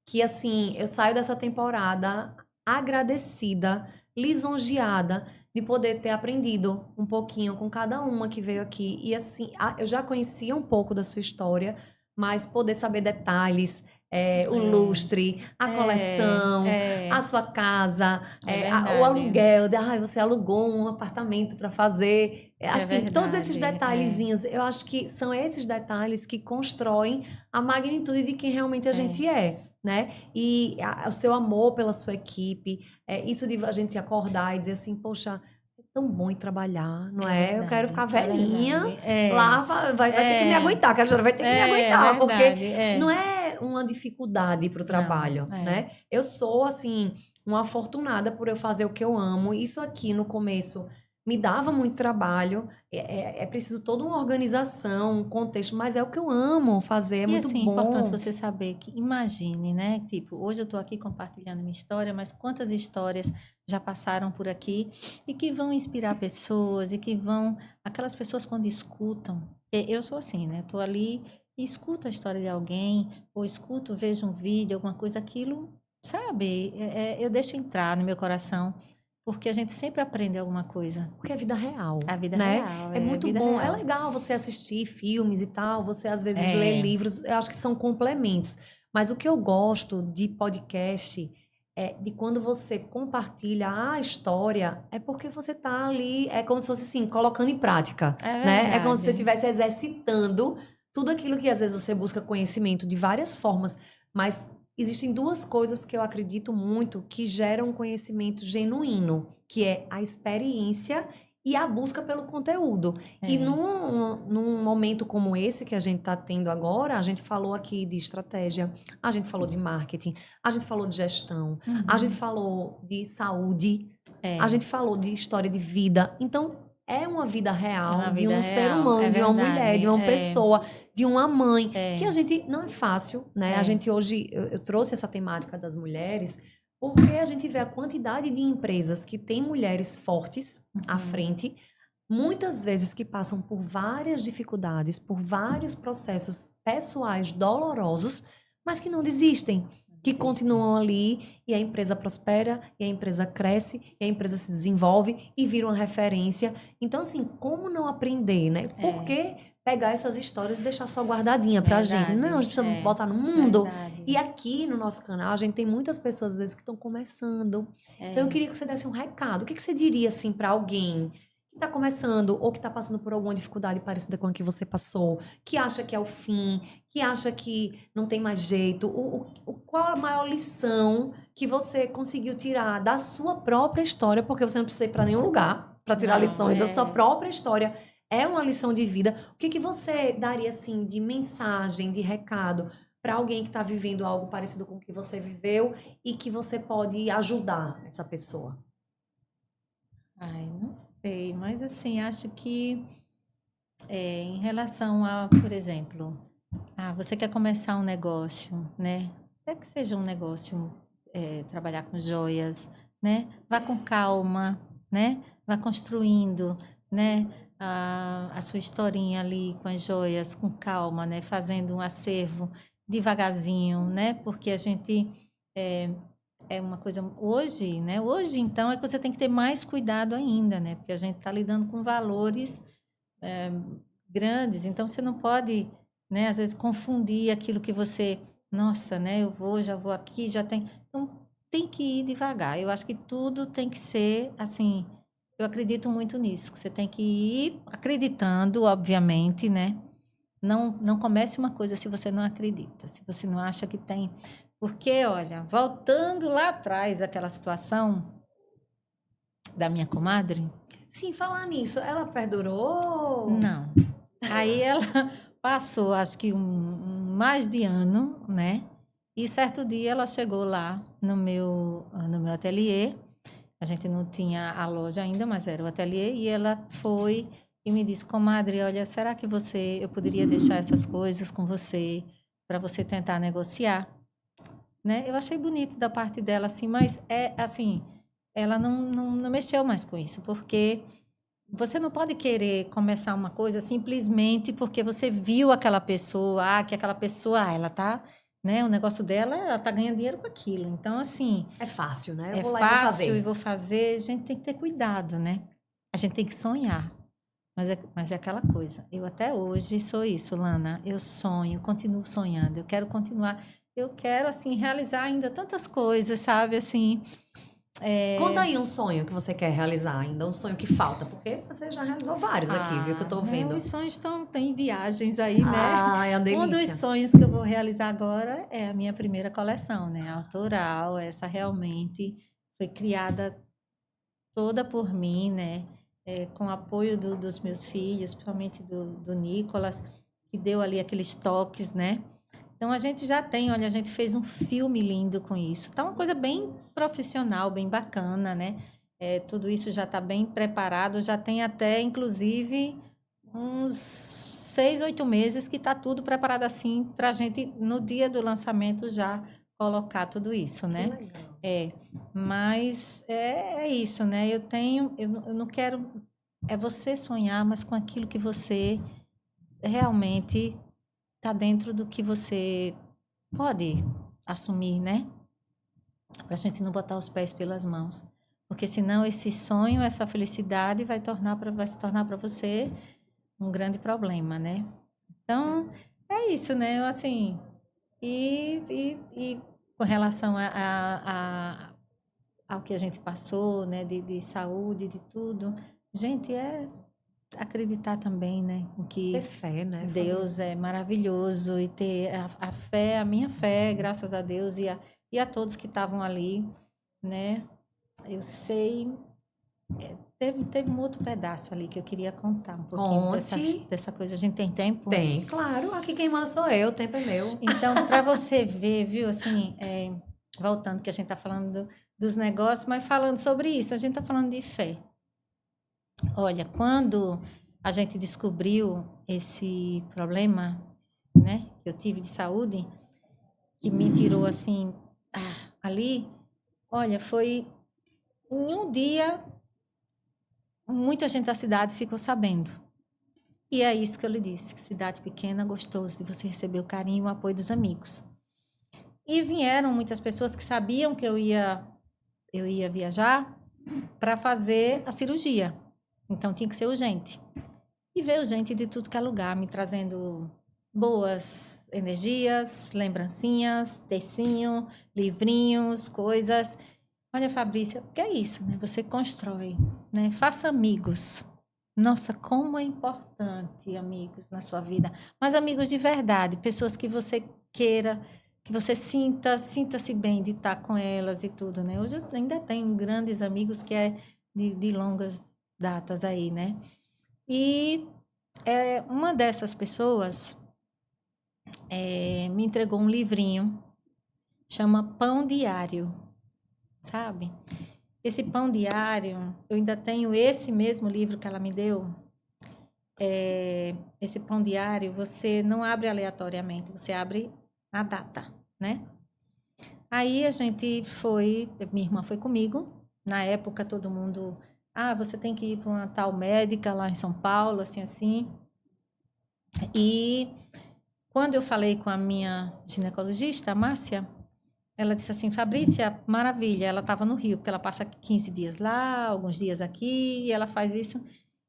Que, assim, eu saio dessa temporada agradecida, lisonjeada de poder ter aprendido um pouquinho com cada uma que veio aqui. E, assim, eu já conhecia um pouco da sua história, mas poder saber detalhes, o lustre, a coleção, a sua casa, o aluguel. Você alugou um apartamento para fazer. Assim, todos esses detalhezinhos. Eu acho que são esses detalhes que constroem a magnitude de quem realmente a gente é. Né? E o seu amor pela sua equipe, isso de a gente acordar e dizer assim, poxa, tão bom ir trabalhar, não é? Verdade, eu quero ficar velhinha, lá vai ter que me aguentar, que a senhora vai ter que me aguentar, porque não é uma dificuldade para o trabalho, né? Eu sou, assim, uma afortunada por eu fazer o que eu amo. Isso aqui, no começo, me dava muito trabalho. É preciso toda uma organização, um contexto, mas é o que eu amo fazer, é muito assim, bom. É importante você saber que, imagine, né? Tipo, hoje eu estou aqui compartilhando minha história, mas quantas histórias já passaram por aqui e que vão inspirar pessoas e que vão... Aquelas pessoas quando escutam... Eu sou assim, né? Estou ali e escuto a história de alguém, ou escuto, vejo um vídeo, alguma coisa, aquilo, sabe? Eu deixo entrar no meu coração. Porque a gente sempre aprende alguma coisa. Porque é vida real. A vida né? real. É muito bom. Real. É legal você assistir filmes e tal. Você, às vezes, lê livros. Eu acho que são complementos. Mas o que eu gosto de podcast é de quando você compartilha a história, é porque você tá ali, é como se fosse assim, colocando em prática. Né? É como se você estivesse exercitando tudo aquilo que, às vezes, você busca conhecimento de várias formas. Mas existem duas coisas que eu acredito muito que geram um conhecimento genuíno, que é a experiência e a busca pelo conteúdo. E num momento como esse que a gente está tendo agora, a gente falou aqui de estratégia, a gente falou de marketing, a gente falou de gestão, a gente falou de saúde, a gente falou de história de vida. Então, é uma vida real de um ser humano, de uma mulher, de uma pessoa, de uma mãe, que a gente não é fácil, né? A gente hoje, eu trouxe essa temática das mulheres, Porque a gente vê a quantidade de empresas que têm mulheres fortes à frente, muitas vezes que passam por várias dificuldades, por vários processos pessoais dolorosos, mas que não desistem, que continuam ali e a empresa prospera, e a empresa cresce, e a empresa se desenvolve e vira uma referência. Então, assim, como não aprender, né? Por que pegar essas histórias e deixar só guardadinha pra gente? Não, a gente precisa botar no mundo. Verdade. E aqui no nosso canal, a gente tem muitas pessoas, às vezes, que estão começando. Então, eu queria que você desse um recado. O que você diria, assim, pra alguém que está começando ou que está passando por alguma dificuldade parecida com a que você passou, que acha que é o fim, que acha que não tem mais jeito? Qual a maior lição que você conseguiu tirar da sua própria história? Porque você não precisa ir para nenhum lugar para tirar lições da sua própria história. É uma lição de vida. O que você daria, assim, de mensagem, de recado para alguém que está vivendo algo parecido com o que você viveu e que você pode ajudar essa pessoa? Ai, não sei, mas assim, acho que em relação a, por exemplo, você quer começar um negócio, né? Até que seja um negócio, trabalhar com joias, né? Vá com calma, né? Vá construindo, né? A sua historinha ali com as joias, com calma, né? Fazendo um acervo devagarzinho, né? Porque a gente é uma coisa hoje, né? Hoje, então, é que você tem que ter mais cuidado ainda, né? Porque a gente está lidando com valores grandes, então você não pode, né? Às vezes confundir aquilo que você, nossa, né? Já vou aqui, já tem. Então, tem que ir devagar. Eu acho que tudo tem que ser assim. Eu acredito muito nisso, que você tem que ir acreditando, obviamente, né? Não comece uma coisa se você não acredita, se você não acha que tem. Porque, olha, voltando lá atrás, aquela situação da minha comadre. Sim, falar nisso, ela perdurou? Não. Aí ela passou, acho que mais de ano, né? E certo dia ela chegou lá no meu ateliê. A gente não tinha a loja ainda, mas era o ateliê. E ela foi e me disse, comadre, olha, será que eu poderia deixar essas coisas com você para você tentar negociar? Né? Eu achei bonito da parte dela, assim, mas assim, ela não mexeu mais com isso, porque você não pode querer começar uma coisa simplesmente porque você viu aquela pessoa, que aquela pessoa, ela tá, né, o negócio dela, ela tá ganhando dinheiro com aquilo. Então, assim, É fácil, né? Eu é vou lá e vou fácil fazer. e vou fazer, a gente tem que ter cuidado, né? A gente tem que sonhar. Mas é aquela coisa. Eu até hoje sou isso, Lana. Eu sonho, continuo sonhando. Eu quero continuar. Eu quero, assim, realizar ainda tantas coisas, sabe? Assim, Conta aí um sonho que você quer realizar ainda, um sonho que falta, porque você já realizou vários aqui, viu, que eu tô né? vendo. Os sonhos tem viagens aí, né? Ah, é uma Um dos delícia. sonhos que eu vou realizar agora é a minha primeira coleção, né? Autoral. Essa realmente foi criada toda por mim, né? Com o apoio dos meus filhos, principalmente do Nicolas, que deu ali aqueles toques, né? Então a gente já tem, olha, a gente fez um filme lindo com isso. Tá uma coisa bem profissional, bem bacana, né? Tudo isso já está bem preparado, já tem até, inclusive, uns 6, 8 meses que está tudo preparado assim para a gente, no dia do lançamento, já colocar tudo isso, Que né? legal. Mas é isso, né? Eu não quero, você sonhar, mas com aquilo que você realmente está dentro do que você pode assumir, né? Para a gente não botar os pés pelas mãos. Porque senão esse sonho, essa felicidade vai se tornar para você um grande problema, né? Então, é isso, né? Eu, assim, e com relação ao que a gente passou, né? De saúde, de tudo. Gente, acreditar também, né? Em Ter que fé, né, Deus é maravilhoso e ter a fé, a minha fé, graças a Deus e a todos que estavam ali, né? Eu sei, teve um outro pedaço ali que eu queria contar um pouquinho Conte. dessa coisa. A gente tem tempo? Tem, claro. Aqui quem manda sou eu, o tempo é meu. Então, para você ver, viu, assim, voltando que a gente está falando dos negócios, mas falando sobre isso, a gente está falando de fé. Olha, quando a gente descobriu esse problema, né, que eu tive de saúde, que me tirou assim, ali, Olha, foi em um dia, muita gente da cidade ficou sabendo. E é isso que eu lhe disse, que cidade pequena, gostoso de você receber o carinho e o apoio dos amigos. E vieram muitas pessoas que sabiam que eu ia viajar para fazer a cirurgia. Então tinha que ser urgente. E veio gente de tudo que é lugar, me trazendo boas energias, lembrancinhas, tercinho, livrinhos, coisas. Olha, Fabrícia, o que é isso, né? Você constrói, né? Faça amigos. Nossa, como é importante amigos na sua vida. Mas amigos de verdade, pessoas que você queira, que você sinta-se bem de estar com elas e tudo, né? Hoje eu ainda tenho grandes amigos que é de longas datas aí, né? E uma dessas pessoas me entregou um livrinho, chama Pão Diário, sabe? Esse Pão Diário, eu ainda tenho esse mesmo livro que ela me deu. Esse Pão Diário, você não abre aleatoriamente, você abre a data, né? Aí a gente foi, minha irmã foi comigo. Na época, todo mundo, você tem que ir para uma tal médica lá em São Paulo, assim, assim. E quando eu falei com a minha ginecologista, a Márcia, ela disse assim, Fabrícia, maravilha, ela estava no Rio, porque ela passa 15 dias lá, alguns dias aqui, e ela faz isso.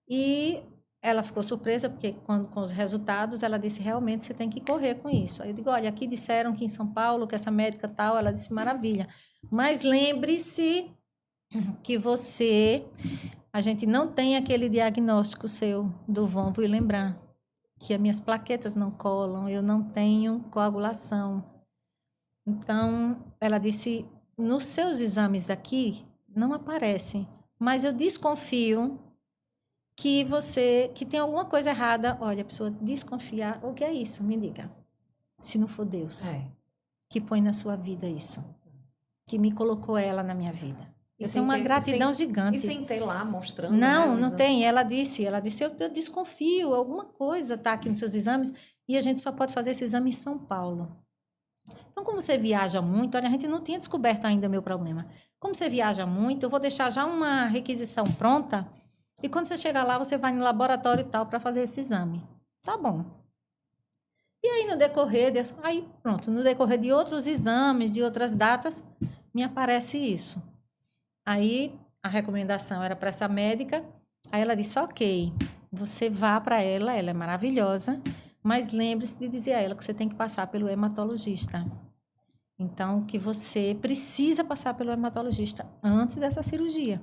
E ela ficou surpresa, porque quando com os resultados, ela disse, realmente, você tem que correr com isso. Aí eu digo, olha, aqui disseram que em São Paulo, que essa médica tal, ela disse, maravilha. Mas lembre-se que a gente não tem aquele diagnóstico seu do vão e lembrar que as minhas plaquetas não colam, eu não tenho coagulação. Então, ela disse, nos seus exames aqui, não aparece, mas eu desconfio que tem alguma coisa errada. Olha, a pessoa desconfiar, o que é isso? Me diga. Se não for Deus que põe na sua vida isso, que me colocou ela na minha vida. Eu tenho uma gratidão gigante. E sem ter lá mostrando, Não, né, não tem. Ela disse, eu desconfio, alguma coisa está aqui nos seus exames e a gente só pode fazer esse exame em São Paulo. Então, como você viaja muito, olha, a gente não tinha descoberto ainda meu problema. Como você viaja muito, eu vou deixar já uma requisição pronta e quando você chegar lá, você vai no laboratório e tal para fazer esse exame. Tá bom. E aí, no decorrer de outros exames, de outras datas, me aparece isso. Aí, a recomendação era para essa médica. Aí ela disse, ok, você vá para ela é maravilhosa, mas lembre-se de dizer a ela que você tem que passar pelo hematologista. Então, que você precisa passar pelo hematologista antes dessa cirurgia.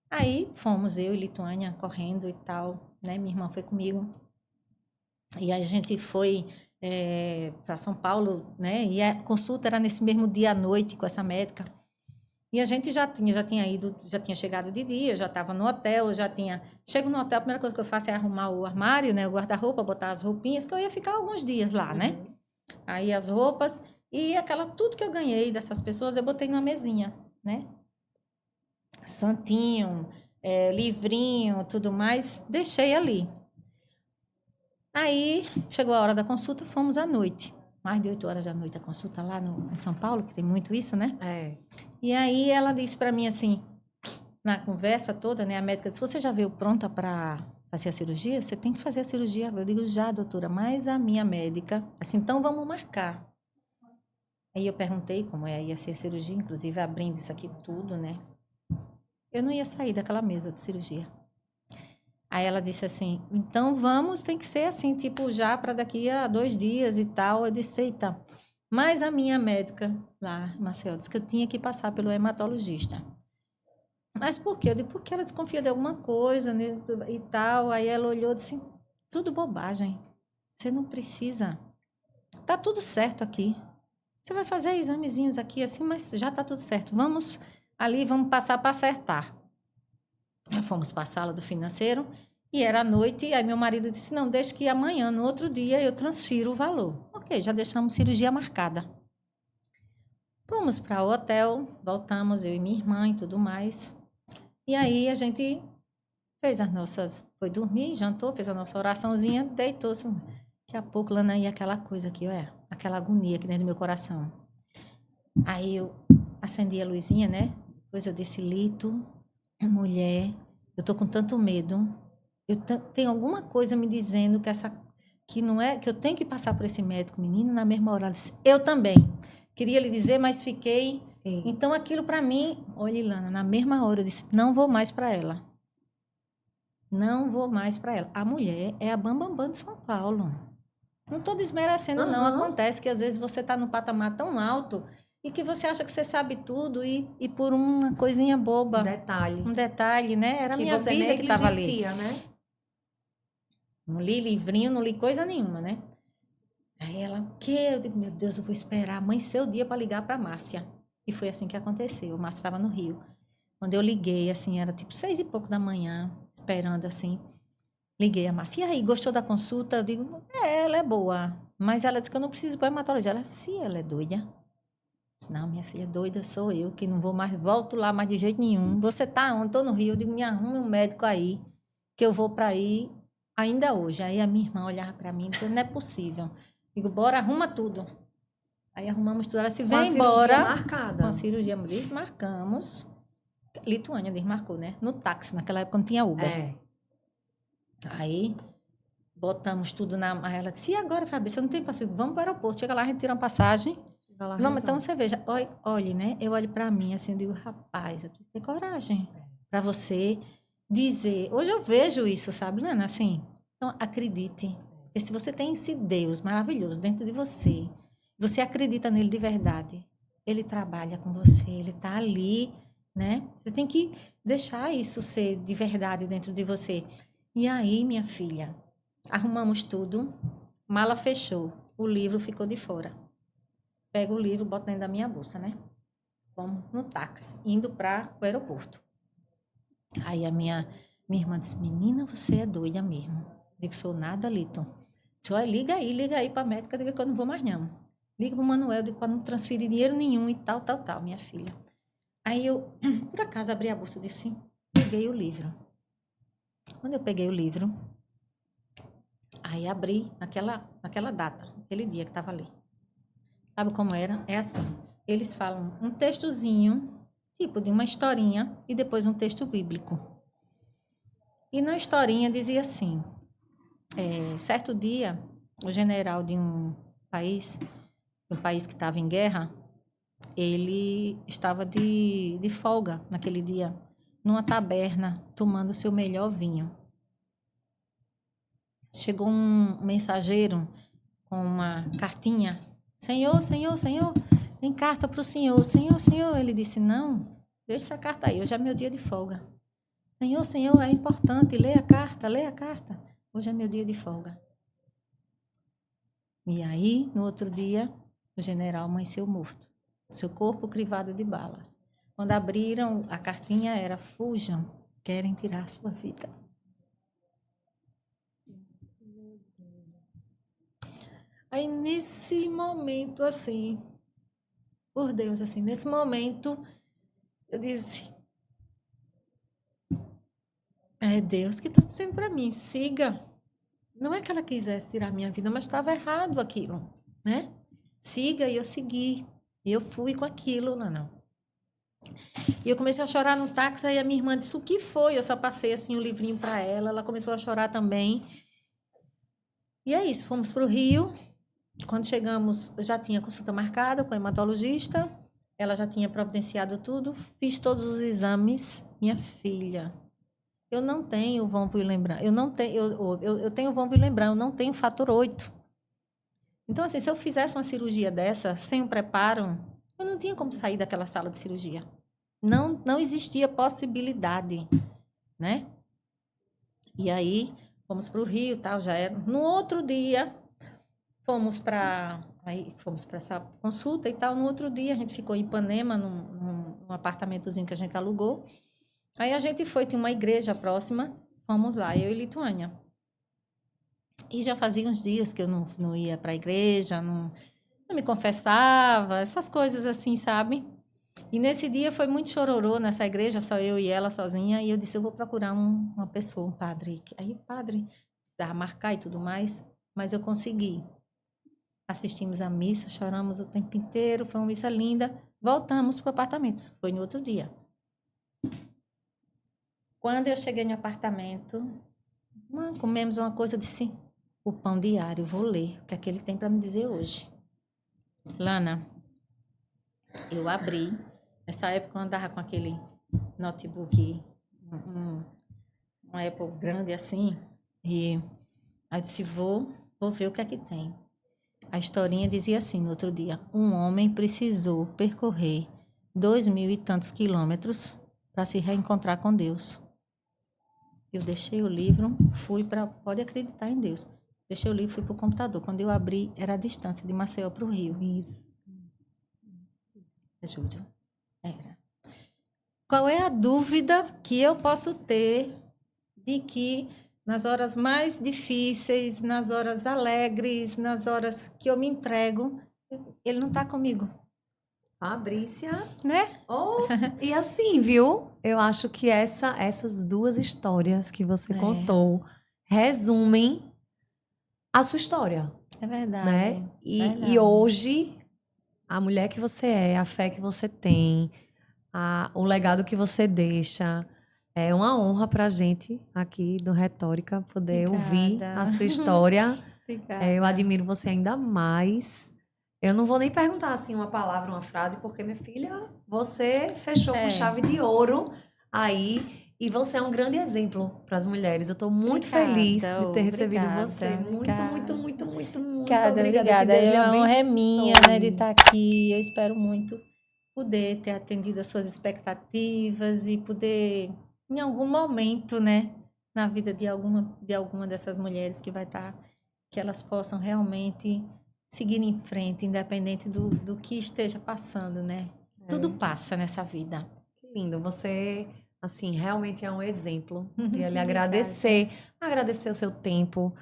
Aí, fomos eu e Lituânia correndo e tal, né? Minha irmã foi comigo. E a gente foi para São Paulo, né? E a consulta era nesse mesmo dia à noite com essa médica. E a gente já tinha ido, já tinha chegado de dia, já estava no hotel, Chego no hotel, a primeira coisa que eu faço é arrumar o armário, né? O guarda-roupa, botar as roupinhas, que eu ia ficar alguns dias lá, né? Aí as roupas e tudo que eu ganhei dessas pessoas, eu botei numa mesinha, né? Santinho, livrinho, tudo mais, deixei ali. Aí, chegou a hora da consulta, fomos à noite. Mais de 8 horas da noite a consulta lá em São Paulo, que tem muito isso, né? E aí ela disse para mim assim, na conversa toda, né? A médica disse, você já veio pronta para fazer a cirurgia? Você tem que fazer a cirurgia. Eu digo, já, doutora, mas a minha médica, assim, então vamos marcar. Aí eu perguntei como ia ser a cirurgia, inclusive abrindo isso aqui tudo, né? Eu não ia sair daquela mesa de cirurgia. Aí ela disse assim, então tem que ser assim, tipo, já para daqui a 2 dias e tal. Eu disse, eita. Mas a minha médica lá, Marcel, disse que eu tinha que passar pelo hematologista. Mas por quê? Eu digo, porque ela desconfia de alguma coisa, né, e tal. Aí ela olhou e disse, tudo bobagem. Você não precisa. Tá tudo certo aqui. Você vai fazer examezinhos aqui assim, mas já tá tudo certo. Vamos passar para acertar. Fomos para a sala do financeiro e era à noite. Aí meu marido disse, não, deixa que amanhã, no outro dia, eu transfiro o valor. Ok, já deixamos cirurgia marcada. Fomos para o hotel, voltamos, eu e minha irmã e tudo mais. E aí a gente foi dormir, jantou, fez a nossa oraçãozinha, deitou-se. Daqui a pouco, Lana, ia aquela coisa aqui, aquela agonia aqui dentro do meu coração. Aí acendi a luzinha, né? Depois eu disse, Lito, mulher, eu tô com tanto medo. Tem alguma coisa me dizendo que não é, que eu tenho que passar por esse médico, menino. Na mesma hora ela disse, eu também. Queria lhe dizer, mas fiquei. Sim. Então aquilo para mim, olha, Ilana, na mesma hora eu disse, não vou mais para ela. Não vou mais para ela. A mulher é a bambambam de São Paulo. Não estou desmerecendo, não. Aham. Acontece que às vezes você está num patamar tão alto e que você acha que você sabe tudo e por uma coisinha boba, Um um detalhe, né? Era a que minha você vida que estava ali. negligencia, né? Não li livrinho, não li coisa nenhuma, né? Aí ela, o quê? Eu digo, meu Deus, eu vou esperar amanhecer o dia para ligar para Márcia. E foi assim que aconteceu. Márcia estava no Rio. Quando eu liguei, assim, era tipo 6 e pouco da manhã, esperando, assim. Liguei a Márcia. E aí, gostou da consulta? Eu digo, ela é boa. Mas ela disse que eu não preciso ir para hematologia. Ela, se ela é doida. Eu disse, não, minha filha, doida sou eu, que não vou mais, volto lá mais de jeito nenhum. Você tá onde? Estou no Rio. Eu digo, me arrume um médico aí, que eu vou para aí ainda hoje. Aí a minha irmã olhava para mim e disse, não é possível. Digo, bora, arruma tudo. Aí arrumamos tudo. Ela se Com a vem cirurgia embora. marcada. Com a cirurgia, desmarcamos. Lituânia desmarcou, né? No táxi, naquela época não tinha Uber. É. Aí botamos tudo na. Aí ela disse, e agora, Fabrício, eu não tenho paciência. Vamos para o aeroporto. Chega lá, a gente tira uma passagem. Chega lá, Vamos, então resolve. você veja. Olhe, né? Eu olho para mim assim, eu digo, rapaz, eu preciso ter coragem para você dizer. Hoje eu vejo isso, sabe, Lana? Assim, então acredite. Porque se você tem esse Deus maravilhoso dentro de você, você acredita nele de verdade, ele trabalha com você, ele está ali, né? Você tem que deixar isso ser de verdade dentro de você. E aí, minha filha, arrumamos tudo, mala fechou, o livro ficou de fora. Pego o livro, boto dentro da minha bolsa, né? Vamos no táxi, indo para o aeroporto. Aí a minha irmã disse, menina, você é doida mesmo. Digo, sou nada, Lito. Só liga aí para a médica, diga que eu não vou mais não. Liga para o Manuel, digo, para não transferir dinheiro nenhum e tal, minha filha. Aí eu, por acaso, abri a bolsa e disse, peguei o livro. Quando eu peguei o livro, aí abri naquela data, aquele dia que estava ali. Sabe como era? É assim, eles falam um textozinho, tipo de uma historinha, e depois um texto bíblico. E na historinha dizia assim, certo dia, o general de um país que estava em guerra, ele estava de folga naquele dia, numa taberna, tomando seu melhor vinho. Chegou um mensageiro com uma cartinha. Senhor, tem carta para o senhor. Senhor. Ele disse, não, deixa essa carta aí, hoje é meu dia de folga. Senhor, é importante, lê a carta. Hoje é meu dia de folga. E aí, no outro dia, o general amanheceu morto. Seu corpo crivado de balas. Quando abriram, a cartinha era, fujam, querem tirar sua vida. Aí, nesse momento, assim, por Deus, assim, nesse momento, eu disse, é Deus que está dizendo para mim, siga. Não é que ela quisesse tirar minha vida, mas estava errado aquilo, né? Siga, e eu segui. E eu fui com aquilo, não. E eu comecei a chorar no táxi, aí a minha irmã disse, o que foi? Eu só passei, assim, o livrinho para ela, ela começou a chorar também. E é isso, fomos para o Rio. Quando chegamos, eu já tinha consulta marcada com a hematologista, ela já tinha providenciado tudo, fiz todos os exames. Minha filha, eu não tenho vômito e lembrar, eu tenho vômito e lembrar, eu não tenho fator 8. Então, assim, se eu fizesse uma cirurgia dessa, sem o preparo, eu não tinha como sair daquela sala de cirurgia. Não existia possibilidade, né? E aí, fomos para o Rio, tal, já era. No outro dia, fomos para essa consulta e tal. No outro dia, a gente ficou em Ipanema, num apartamentozinho que a gente alugou. Aí a gente foi, tinha uma igreja próxima, fomos lá, eu e Lituânia. E já fazia uns dias que eu não ia para a igreja, não me confessava, essas coisas assim, sabe? E nesse dia foi muito chororô nessa igreja, só eu e ela sozinha, e eu disse, eu vou procurar uma pessoa, um padre. Aí o padre precisava marcar e tudo mais, mas eu consegui. assistimos a missa, choramos o tempo inteiro, foi uma missa linda. Voltamos para o apartamento, foi no outro dia. Quando eu cheguei no apartamento, comemos uma coisa, eu disse, o pão diário, vou ler o que é que ele tem para me dizer hoje. Lana, eu abri, nessa época eu andava com aquele notebook, um Apple grande assim, e aí eu disse, vou ver o que é que tem. A historinha dizia assim, no outro dia, um homem precisou percorrer 2.000 e tantos quilômetros para se reencontrar com Deus. Eu deixei o livro, pode acreditar em Deus, deixei o livro, fui para o computador. Quando eu abri, era a distância de Maceió para o Rio. Isso. Júlio, era. Qual é a dúvida que eu posso ter de que nas horas mais difíceis, nas horas alegres, nas horas que eu me entrego, ele não está comigo? Fabrícia, né? E assim, viu? Eu acho que essas duas histórias que você contou resumem a sua história. É verdade. Né? Verdade. E hoje, a mulher que você é, a fé que você tem, o legado que você deixa, é uma honra pra gente aqui do Retórica poder ouvir a sua história. Eu admiro você ainda mais. Eu não vou nem perguntar assim uma palavra, uma frase, porque, minha filha, você fechou com chave de ouro aí. E você é um grande exemplo para as mulheres. Eu estou muito feliz de ter recebido você. Muito obrigada. A honra é minha, né, de estar aqui. Eu espero muito poder ter atendido as suas expectativas e poder, em algum momento, né, na vida de alguma dessas mulheres que vai estar, que elas possam realmente seguir em frente, independente do que esteja passando, né? Tudo passa nessa vida. Que lindo. Você, assim, realmente é um exemplo. E lhe agradecer o seu tempo,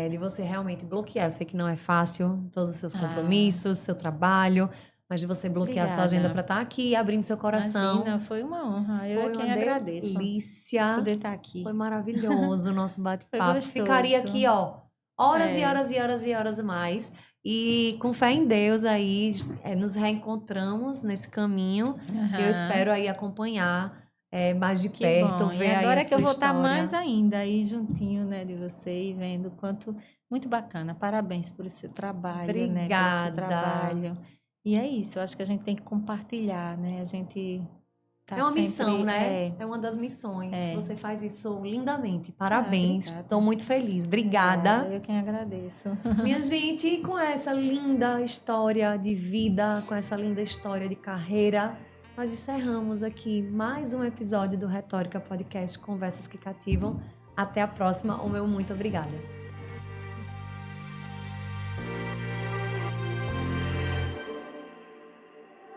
de você realmente bloquear. Eu sei que não é fácil, todos os seus compromissos, seu trabalho, mas de você bloquear a sua agenda para estar aqui, abrindo seu coração. Imagina, foi uma honra. Eu quem agradeço. Delícia. Poder estar aqui. Foi maravilhoso o nosso bate-papo. Foi Ficaria aqui, ó, horas e horas e horas e horas mais. E com fé em Deus aí, nos reencontramos nesse caminho. Eu espero aí acompanhar mais de perto, bom. ver e agora aí a que sua eu vou história. estar mais ainda aí juntinho, né, de você e vendo o quanto muito bacana. Parabéns por esse trabalho, Obrigada. né, pelo seu trabalho. E é isso, eu acho que a gente tem que compartilhar, né? A gente tá é uma sempre, missão, né? É uma das missões. Você faz isso lindamente. Parabéns. Estou muito feliz. Obrigada. Eu quem agradeço. Minha gente, com essa linda história de vida, com essa linda história de carreira, nós encerramos aqui mais um episódio do Retórica Podcast Conversas que Cativam. Até a próxima. O meu muito obrigada.